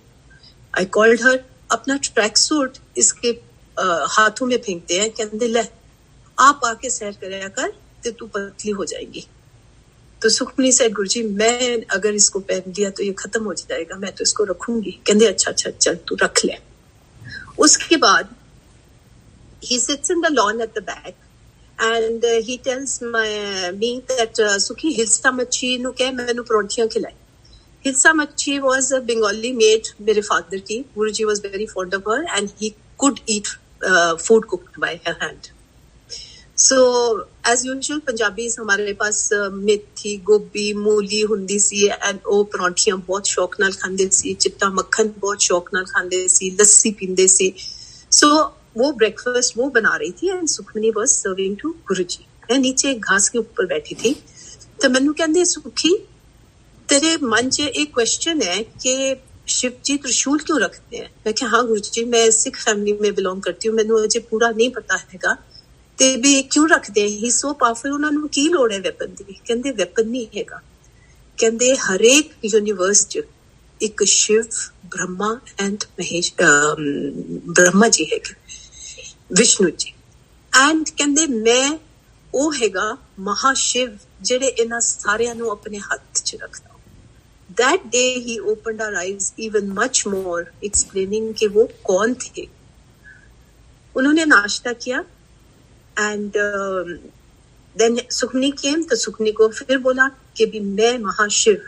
I called her. अपना ट्रैक सूट इसके हाथों में फेंकते हैं, कहते ले आप आके सैर कराया कर, तो तू पतली हो जाएगी. तो सुखमनी से गुरुजी मैं अगर इसको पहन लिया तो ये खत्म हो जाएगा, मैं तो इसको रखूंगी. कहते अच्छा अच्छा चल तू रख ले. उसके बाद he sits in the lawn at the back, and he tells me that Sukhi hilsa machhi nu keh mainu parontiyan khilai. Hilsa machhi was a Bengali maid mere father ki. Guruji was very fond of her, and he could eat food cooked by her hand. So as usual Punjabis हमारे पास मेथी गोभी मूली हुंदी सी, and ਉਹ ਪਰੌਂਠੀਆਂ ਬਹੁਤ ਸ਼ੌਕ ਨਾਲ ਖਾਂਦੇ ਸੀ, ਚਿੱਟਾ ਮੱਖਣ ਬਹੁਤ ਸ਼ੌਕ ਨਾਲ ਖਾਂਦੇ ਸੀ, ਲੱਸੀ ਪੀਂਦੇ ਸੀ. So वो ब्रेकफास्ट वो बना रही थी, and Sukhmani was serving to Guruji. मैं नीचे घास के ऊपर बैठी थी, तो मैनू कहंदे सुखी तेरे मन च एक क्वेश्चन है कि शिव जी त्रिशूल क्यों रखते हैं. मैं कहा हाँ गुरुजी, मैं सिख फैमिली में बिलोंग करती हूँ, मैनू अजे पूरा नहीं पता हैगा ते भी क्यों रखते हैं. ही सो पावरफुल, उन्हां नू की लोड़ है वेपन दी. कहंदे वेपन नहीं हैगा, कहंदे हरेक यूनिवर्स च एक शिव ब्रह्मा एंड महेश ब्रह्मा जी है, विष्णु जी, एंड कहंदे मैं ਉਹ ਹੈਗਾ महाशिव ਜਿਹੜੇ ਇਹਨਾਂ ਸਾਰਿਆਂ ਨੂੰ ਆਪਣੇ ਹੱਥ 'ਚ ਰੱਖਦਾ. That day he opened our eyes even much more, explaining कि वो कौन थे. उन्होंने नाश्ता किया, and then सुखमनी came, तो सुखमनी को फिर बोला कि भी मैं महाशिव.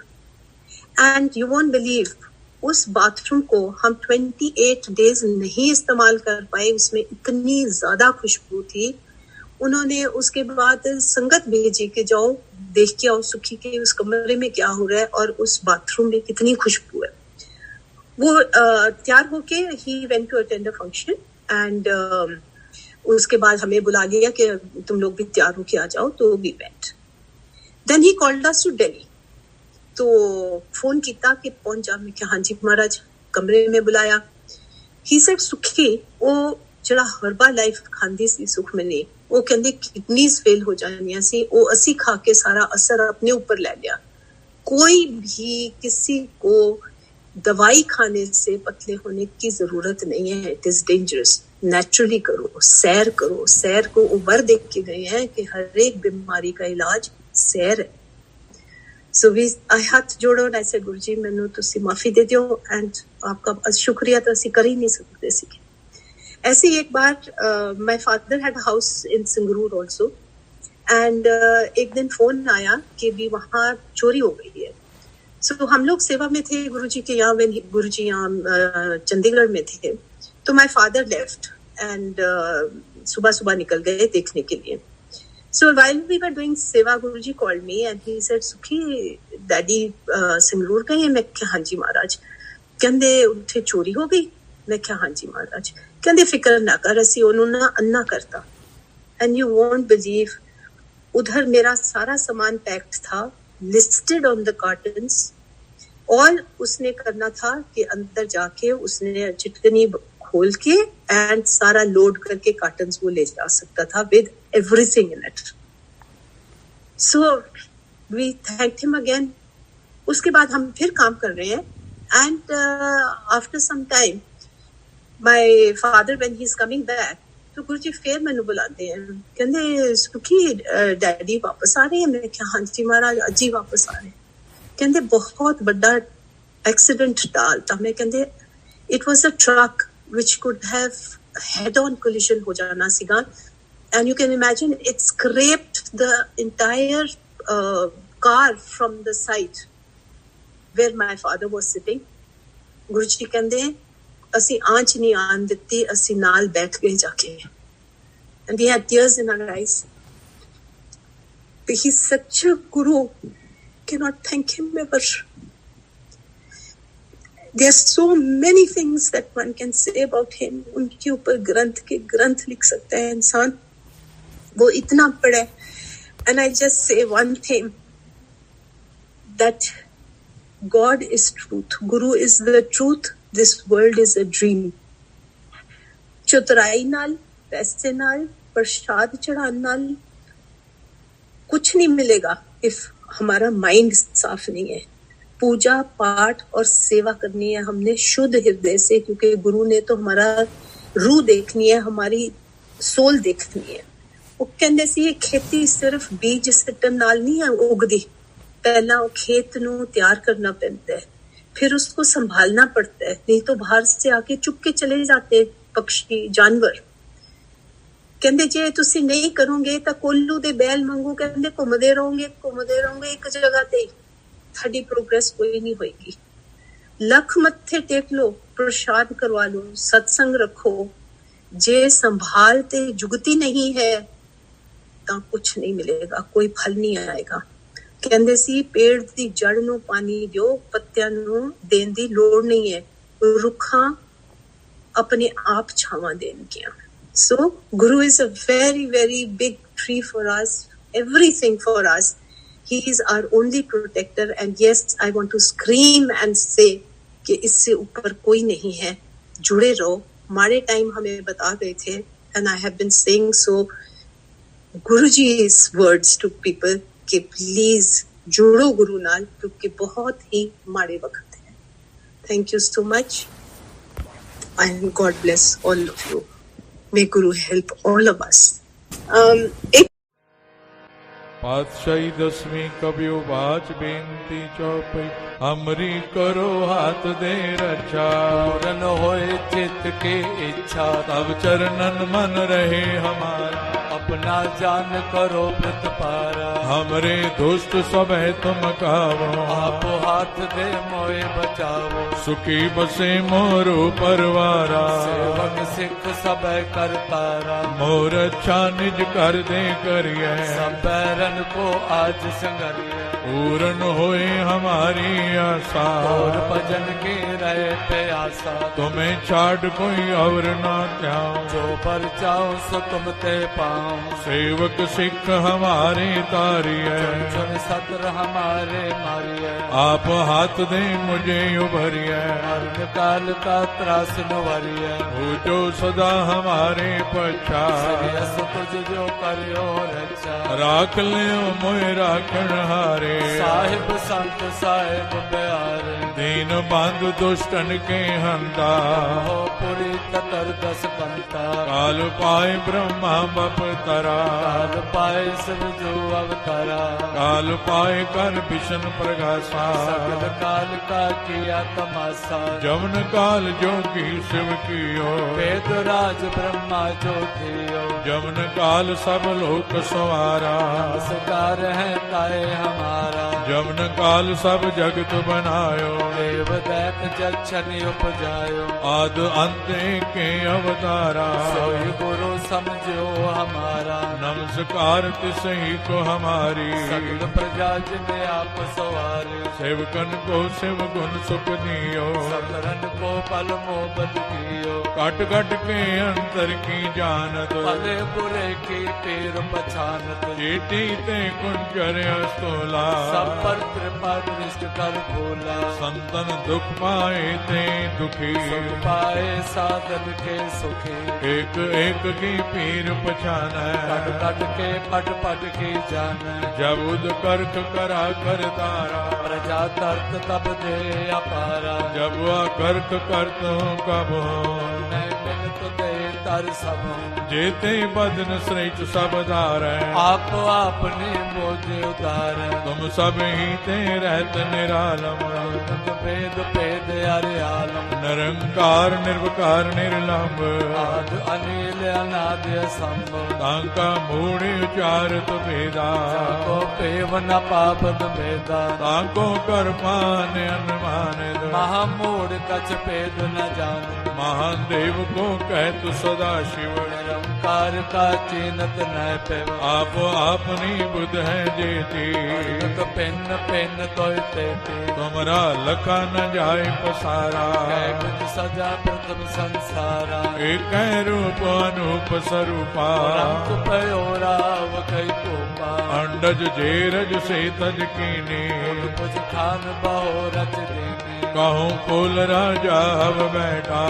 And you won't believe, उस बाथरूम को हम 28 डेज नहीं इस्तेमाल कर पाए, उसमें इतनी ज्यादा खुशबू थी. उन्होंने उसके बाद संगत भेजी कि जाओ देख के आओ सुखी के उस कमरे में क्या हो रहा है और उस बाथरूम में कितनी खुशबू है. वो तैयार होके ही went to attend a function, and उसके बाद हमें बुला लिया कि तुम लोग भी तैयार होके आ जाओ. तो we went. Then he called us to Delhi. तो फोन किया कि पहुंच जा. मैं कहा हाँ जी महाराज. कमरे में बुलाया. ही सेड सुखी वो जड़ा हर्बा लाइफ खांदी सी सुखमनी, वो कहंदे किडनीज फेल हो जानियां सी, वो असी खा के सारा असर अपने ऊपर ले लिया. कोई भी किसी को दवाई खाने से पतले होने की जरूरत नहीं है. It is dangerous. नेचुरली करो, सैर करो. सैर को उबर देख के गए हैं कि हर एक बीमारी का इलाज सैर है. सो वी आई हाथ जोड़ो, एंड आई सेड गुरुजी मैनू तुसी माफी दे दियो, एंड आपका शुक्रिया तो असी कर ही नहीं सकते सी. ऐसे एक बार my father had house in Sangrur also, and एक दिन फोन आया कि भी वहाँ चोरी हो गई है. सो हम लोग सेवा में थे गुरुजी के यहाँ, व्हेन गुरुजी यहाँ चंडीगढ़ में थे. तो माय फादर लेफ्ट, एंड सुबह सुबह निकल गए देखने के लिए. So while we were doing seva, Guruji called me and he said, Sukhi, Daddy Singalore gaye? मैं कहा हाँ जी महाराज। कहंदे उत्थे चोरी हो गई? मैं कहा हाँ जी महाराज। कहंदे फिक्र ना कर, असी ओनू ना अन्ना करता। And you won't believe, उधर मेरा सारा सामान पैक्ड था, लिस्टेड ऑन द कार्टन्स। और उसने करना था कि अंदर जाके उसने चिटकनी खोल के एंड सारा लोड करके कार्टन्स वो ले जा सकता था with everything in it. So we thank him again. उसके बाद हम फिर काम कर रहे हैं and after some time my father when he is coming back, तो गुरुजी फिर मैनू बुलाते हैं, कहंदे सुखी डैडी वापस आ रहे हैं? मैं कहा हाँ जी महाराज अज ही वापस आ रहे हैं। कहंदे बहुत बड़ा एक्सीडेंट टालता। मैं कहंदे it was a truck which could have head-on collision हो जाना सीगा, and you can imagine it scraped the entire car from the side where my father was sitting. गुरुजी कहंदे असी आंच नहीं आन दित्ती, असी नाल बैठ गए जाके, and we had tears in our eyes. He's such a guru, cannot thank him ever. There are so many things that one can say about him. उनके ऊपर ग्रंथ के ग्रंथ लिख सकता है इंसान, वो इतना पढ़े। And I just say one thing, that God is truth, Guru is the truth, this world is a dream. चतुराई नाल, पैसे नाल, प्रसाद चढ़ाने नाल कुछ नहीं मिलेगा if हमारा माइंड साफ नहीं है। पूजा पाठ और सेवा करनी है हमने शुद्ध हृदय से, क्योंकि गुरु ने तो हमारा रूह देखनी है, हमारी सोल देखनी है। वो कहंदे सी ये खेती सिर्फ बीज सिੱਟਣ ਨਾਲ नहीं है उगदी, पहला वो खेत नू तैयार करना पड़ता है, फिर उसको संभालना पड़ता है, नहीं तो बाहर से आके चुप के चले जाते पक्षी जानवर। कहंदे जे तुसी नहीं करोगे तो कोल्लू दे बैल वांगू कहंदे घुमदे रहोगे एक जगह ते, थोड़ी प्रोग्रेस कोई नहीं होएगी। लख मत्थे टेक लो, प्रसाद करवा लो, सत्संग रखो, जे संभालते जुगती नहीं है तो कुछ नहीं मिलेगा, कोई फल नहीं आएगा। कहंदे सी पेड़ दी जड़ नू पानी दियो, पत्तियां नू देन दी लोड़ नहीं है, रुखां अपने आप छावां देणगियां। So Guru is a very, very big tree for us, everything for us. He is our only protector, and yes, I want to scream and say कि इससे ऊपर कोई नहीं है। जुड़े रहो, हमारे टाइम हमें बता गए थे, and I have been saying so, Guruji's words to people कि please जुड़ो गुरु नाल, क्योंकि बहुत ही माड़े वक्त है। Thank you so much, and God bless all of you. May Guru help all of us. एक पातशाही दसवीं कबियो बाच बेनती चौपई, हमरी करो हाथ दे रक्षा। पूरन होए चित के इच्छा, तब चरणन मन रहे हमारा। अपना जान करो प्रतिपारा, हमरे दुष्ट सब है तुम कावो। आप हाथ दे मोए बचावो, सुखी बसे मोरो परवारा। सेवक सिख सब करतारा, मोर अच्छा निज कर दे करिए। सब बैरन को आज संगरिए, पूरन होए हमारी आशा। और भजन के रहे प्यासा, तुम्हें छाड़ कोई और ना त्याओ। जो पर जाओ सो तुम ते पाओ, सेवक सिख हमारे तारिए। चुन सतर हमारे मारिए, आप हाथ दे मुझे उभरिए। मरण काल का त्रास नवरिए, हो जो सदा हमारे पछा। तुझ जो करियो रक्षा, राख ले मोए राखण हारे। साहिब संत साहिब प्यारे, दीन बंधु दुष्टन के हंता। हो पुरी ततर दस कंता, काल पाए ब्रह्मा बप तरा। काल पाए शिव जो अवतारा, काल पाए कर विष्णु प्रगासा। सकल काल का किया तमाशा, जमन काल जोगी शिव कियो। वेद राज ब्रह्मा जो थियो, जमन काल सब लोक सवारा। नमस्कार है ताए हमारा। जमन काल सब जगत बनायो, देव दैत जच्छन उपजायो। आद अंत के अवतारा, सोई गुरु समझो हमारा। नमस्कार तिसही को हमारी, सकल प्रजा जिन आप सवारे। सेवकन को शिव गुण सुख दियो, सकरन को पल मोहब्बत कियो। कट कट के अंतर की जानत, भले बुरे की पीर पछानत। चेटी ते कुंजर अस्तोला, सब पर कृपा दृष्ट कर भोला। संतन दुख पाए ते दुखी, सुख पाए साधन के सुखी। एक एक की पीर पछान, कट कट के पट पट की जान। जब उद कर्क करा कर तारा, प्रजा तर्क तब दे अपारा। जब वह कर्क करत कब हो, मैं मिलत दे तर सब। जेते बदन श्रेष्ठ सब धार, आप आपने बोझ उतार। तुम सब ही ते रहत निरालम, भेद भेद अरे आलम। निरंकार निर्विकार निर्लंब, आद अनिल अनाद असंभ। तांका मूढ़ उचारत भेदा, को पेव न पापद भेदा। तांको कर पान अनुमान, महामूढ़ कछ भेद न जान। महान देव को कहत सदा शिव, निरंकार का चीनत न पेव। आप आपनी बुध है जेती, पिन पिन तो तेती। तुमरा लखा न जाए पसारा, कुछ सजा प्रथम संसारा। एक रूप अनूप स्वरूपा, रंग पयोरा वकई कोपा। अंडज जेरज से तज कीनी, कुछ खान बहो रच देनी। कहूँ कुल राजा अब बैठा,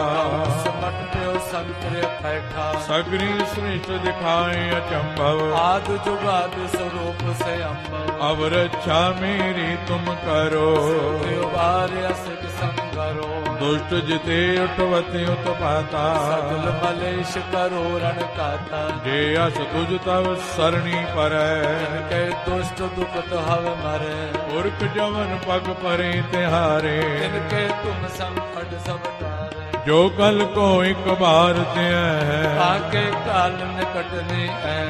समट प्यो संतरे बैठा। सगरी श्रेष्ठ दिखाए अचंभव, आद जुगाद स्वरूप से अम्भव। अब रक्षा मेरी तुम करो, असिक संगरो। दुष्ट जिते उठवते उत्पाता, सकल मलेश करो रण काता। जे अस तुझ तव सरणी पर, इनके दुष्ट दुखत हव मरे। उर्क जवन पग परे तिहारे, इनके तुम संकट सब टारे। जो कल को एक बार ते है, आके काल निकटने है।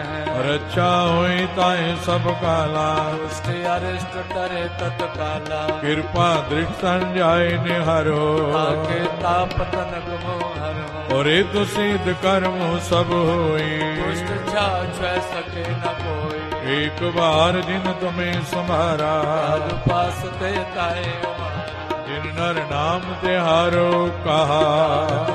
रक्षा होई ताए सब काला, दुष्ट अरिष्ट करे तत्काला। कृपा दृष्ट संजाय निहारो, आके ताप तनक मोहरो। और तो सिद्ध कर्म सब होई, दुष्ट छा सके न कोई। एक बार जिन तुम्हें संभारा, पास ते ताए जिन नर नाम तिहारो कहा।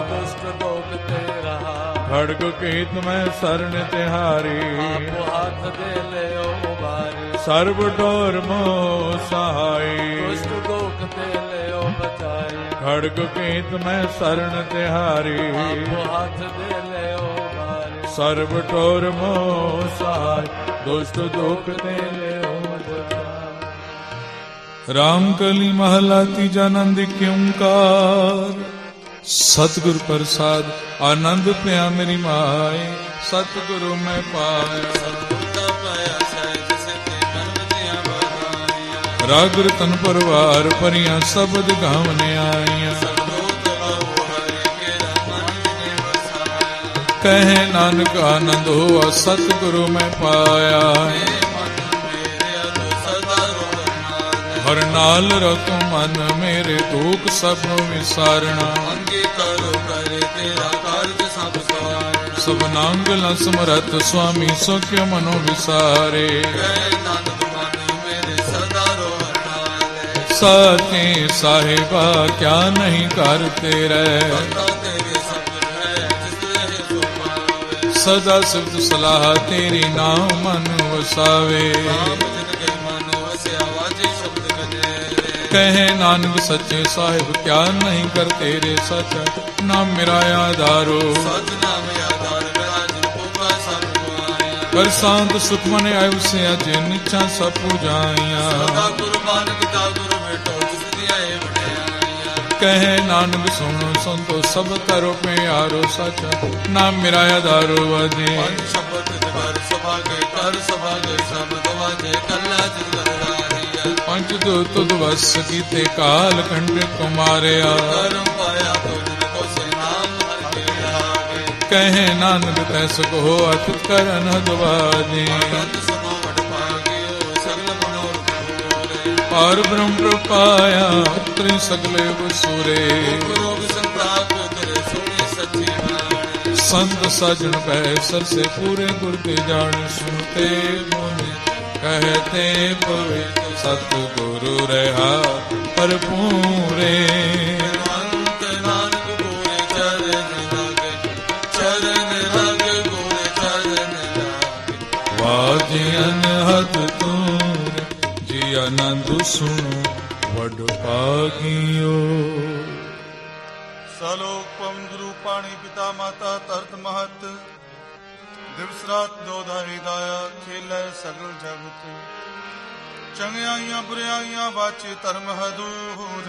दुष्ट दोग ते रहा, खड़ग कीत में शरण तिहारी। आप हाथ दे ले उबारी, सर्व डोर मोह सहाय। दुष्ट दोग ते ले बचाई, खड़ग कीत में शरण तिहारी। आप हाथ दे ले उबारी, सर्व डोर मोह सहाय। दुष्ट दोग ते ले रामकली महला तीजा नंद क्योंकार। सतगुर प्रसाद आनंद पिया मेरी माए। सतगुरु मैं पाया, राग रतन परवार परियां सबद गावने आईया। कहे नानक आनंद हुआ सतगुरु मैं पाया। हर नाल रखो मन मेरे दुख सब विसारना। सब नांगल समरथ स्वामी सुख्य मनो विसारे। साथे साहिबा क्या नहीं करते रहे। सदा सिफ्त सलाह तेरी नाम मन वसावे। कहे नानक सच्चे साहिब क्या नहीं कर तेरे सच। नाम मेरा आधारो कर शांत सुख मन आयु से अज निचा सब पूजाइया। कहे नानक सुनो संतो सब करो प्यारो सच। नाम मेरा आधारो वदे पंच दो तुद वस कीते काल कंठ कुमारिया। कहे नानक तैस को अत करन द्वादे। पार ब्रह्म प्रपाया त्रि सगले वसुरे संत सजन पै सर से पूरे गुर के जान सुनते मुनि कहते पवित्र सतगुरु रहा पर पूरे अनहद तूर जी आनंद सुनो वड पागियो। सालोक पवन गुरु पाणी पिता माता तरत महत दिवस रात दोधा हिदाया खेल सगल जगत चंगियाइया बुराइया बाचे धर्म हदूर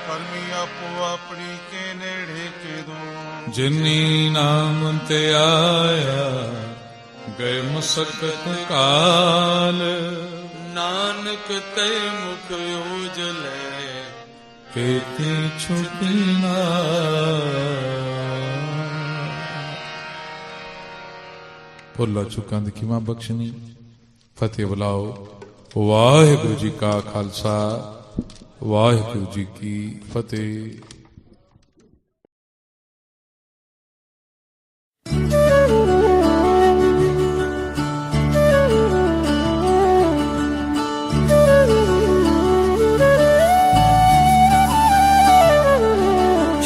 करमी आपो अपनी के नेड़े के दूर जिनी नाम ते आया गए मुसकत काल नानक ते मुख उजले केती छुटी ना। भुला चुका दी खिमा बख्शनी फतेह बुलाओ। वाहिगुरु जी का खालसा वाहिगुरु जी की फतेह।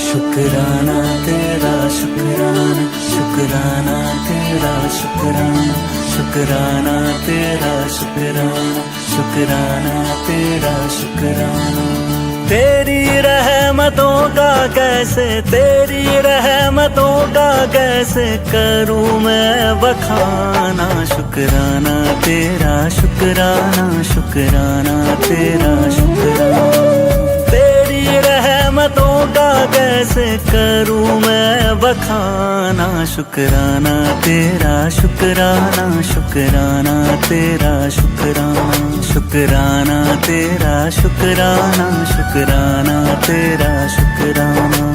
शुक्राना तेरा शुक्राना शुक्राना तेरा शुक्राना शुक्राना तेरा शुक्राना शुक्राना तेरा शुक्राना। तेरी रहमतों का कैसे तेरी रहमतों का कैसे करूं मैं बखाना। शुक्राना तेरा शुक्राना शुक्राना तेरा शुक्राना। तेरी रहमतों का कैसे करूं मैं बखाना। शुक्राना तेरा शुक्राना शुक्राना तेरा शुक्राना शुक्राना तेरा शुक्राना शुक्राना तेरा शुक्राना।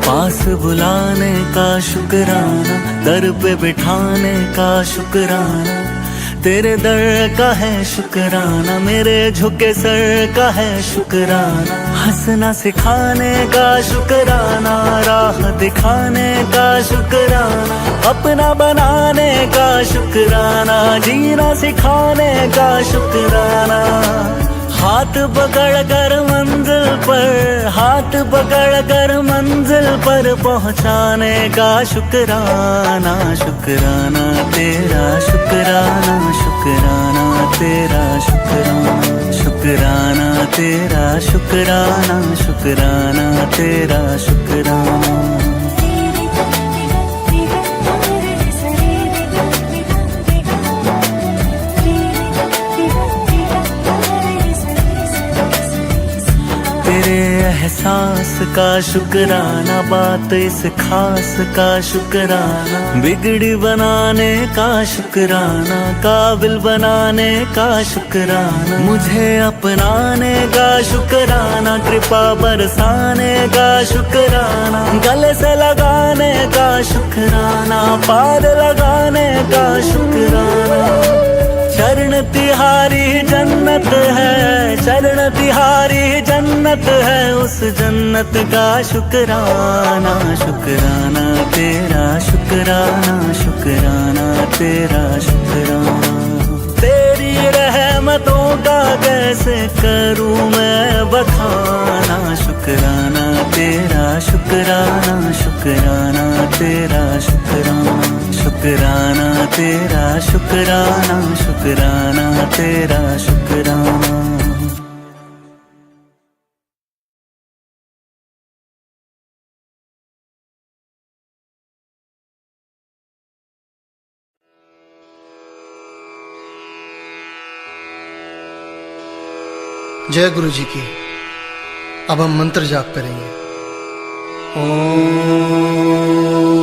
पास बुलाने का शुक्राना दर पे बिठाने का शुक्राना। तेरे दर का है शुक्राना मेरे झुके सर का है शुक्राना। हंसना सिखाने का शुक्राना राह दिखाने का शुक्राना। अपना बनाने का शुक्राना जीना सिखाने का शुक्राना। हाथ पकड़ कर मंजिल पर हाथ पकड़ कर मंजिल पर पहुंचाने का शुक्राना। शुक्राना तेरा शुक्राना शुक्राना तेरा शुक्राना शुक्राना तेरा शुक्राना शुक्राना तेरा शुक्राना। एहसास का शुक्राना बात इस खास का शुक्राना। बिगड़ी बनाने का शुक्राना काबिल बनाने का शुक्राना। मुझे अपनाने का शुक्राना कृपा बरसाने का शुक्राना। गले से लगाने का शुक्राना पार लगाने का शुक्राना। चरण तिहारी जन्नत है चरण तिहारी जन्नत है उस जन्नत का शुक्राना। शुक्राना तेरा शुक्राना शुक्राना तेरा शुक्राना। तेरी रहमतों का कैसे करूं मैं बखाना। शुक्राना तेरा शुक्राना शुक्राना तेरा शुक्राना शुक्राना तेरा शुक्राना शुक्राना तेरा शुक्राना। जय गुरु जी की। अब हम मंत्र जाप करेंगे। ओम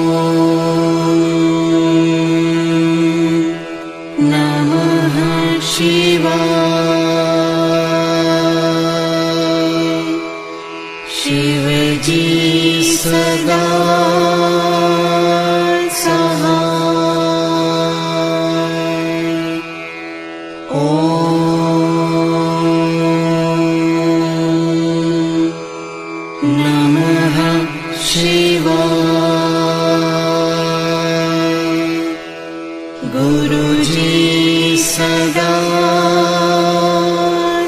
गुरु जी सदा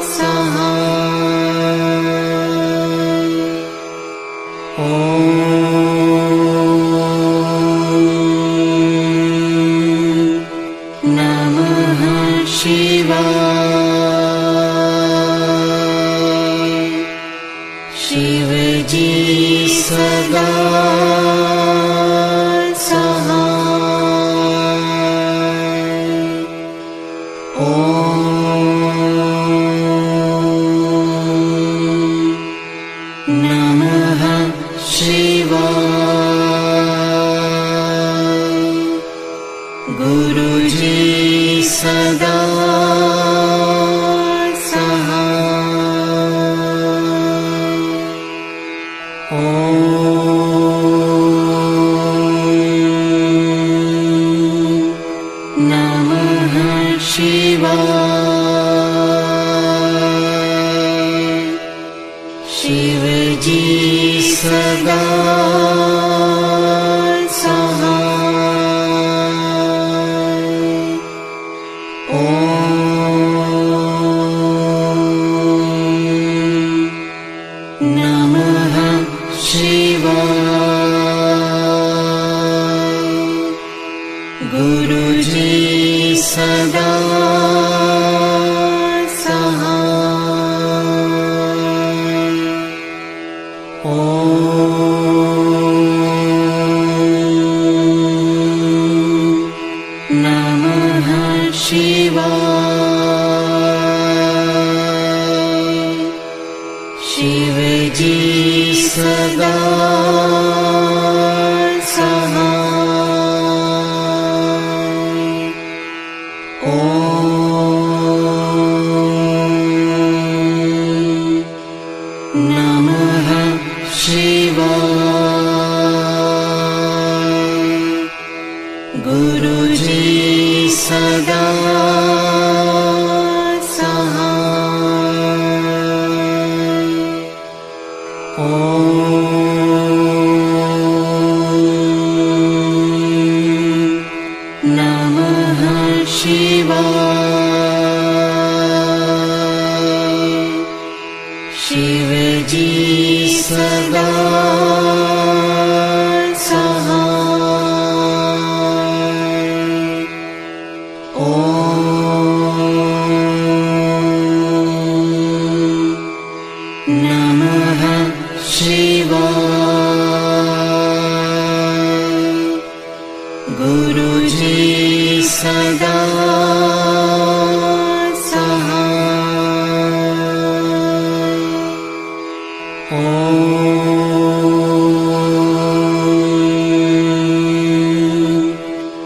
सहाय। ओम नमः शिवाय। शिव जी सदा गुरु जी सदा सहाय। ओम नमः शिवाय। शिव जी सदा गुरु जी सदा सहाय। ओम नमः शिवाय। शिव जी सदा गुरु जी सदा सहाय। ओम नमः शिवाय। शिव जी सदा नमः शिवाय। गुरु जी सदा सहाय। ओम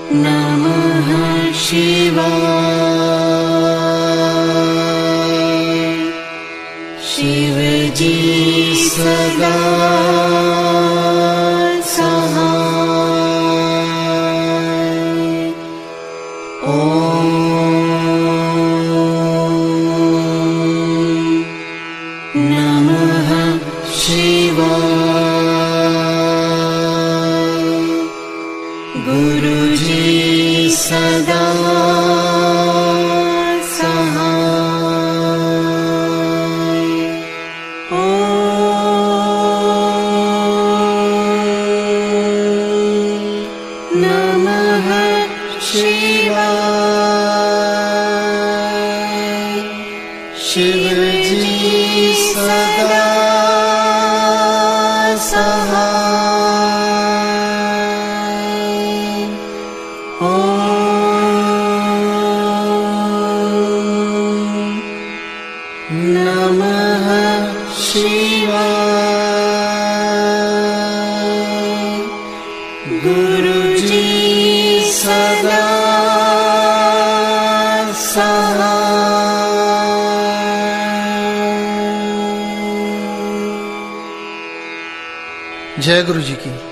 नमः शिवाय। शिव जी सदा सहाय। ओम नमः शिवाय। गुरु जी सदा सहाय। नमः शिवाय। शिव जी सदा सहाय। ओम नमः शिवाय। गुरु जी सदा सहाय। जय गुरु जी की।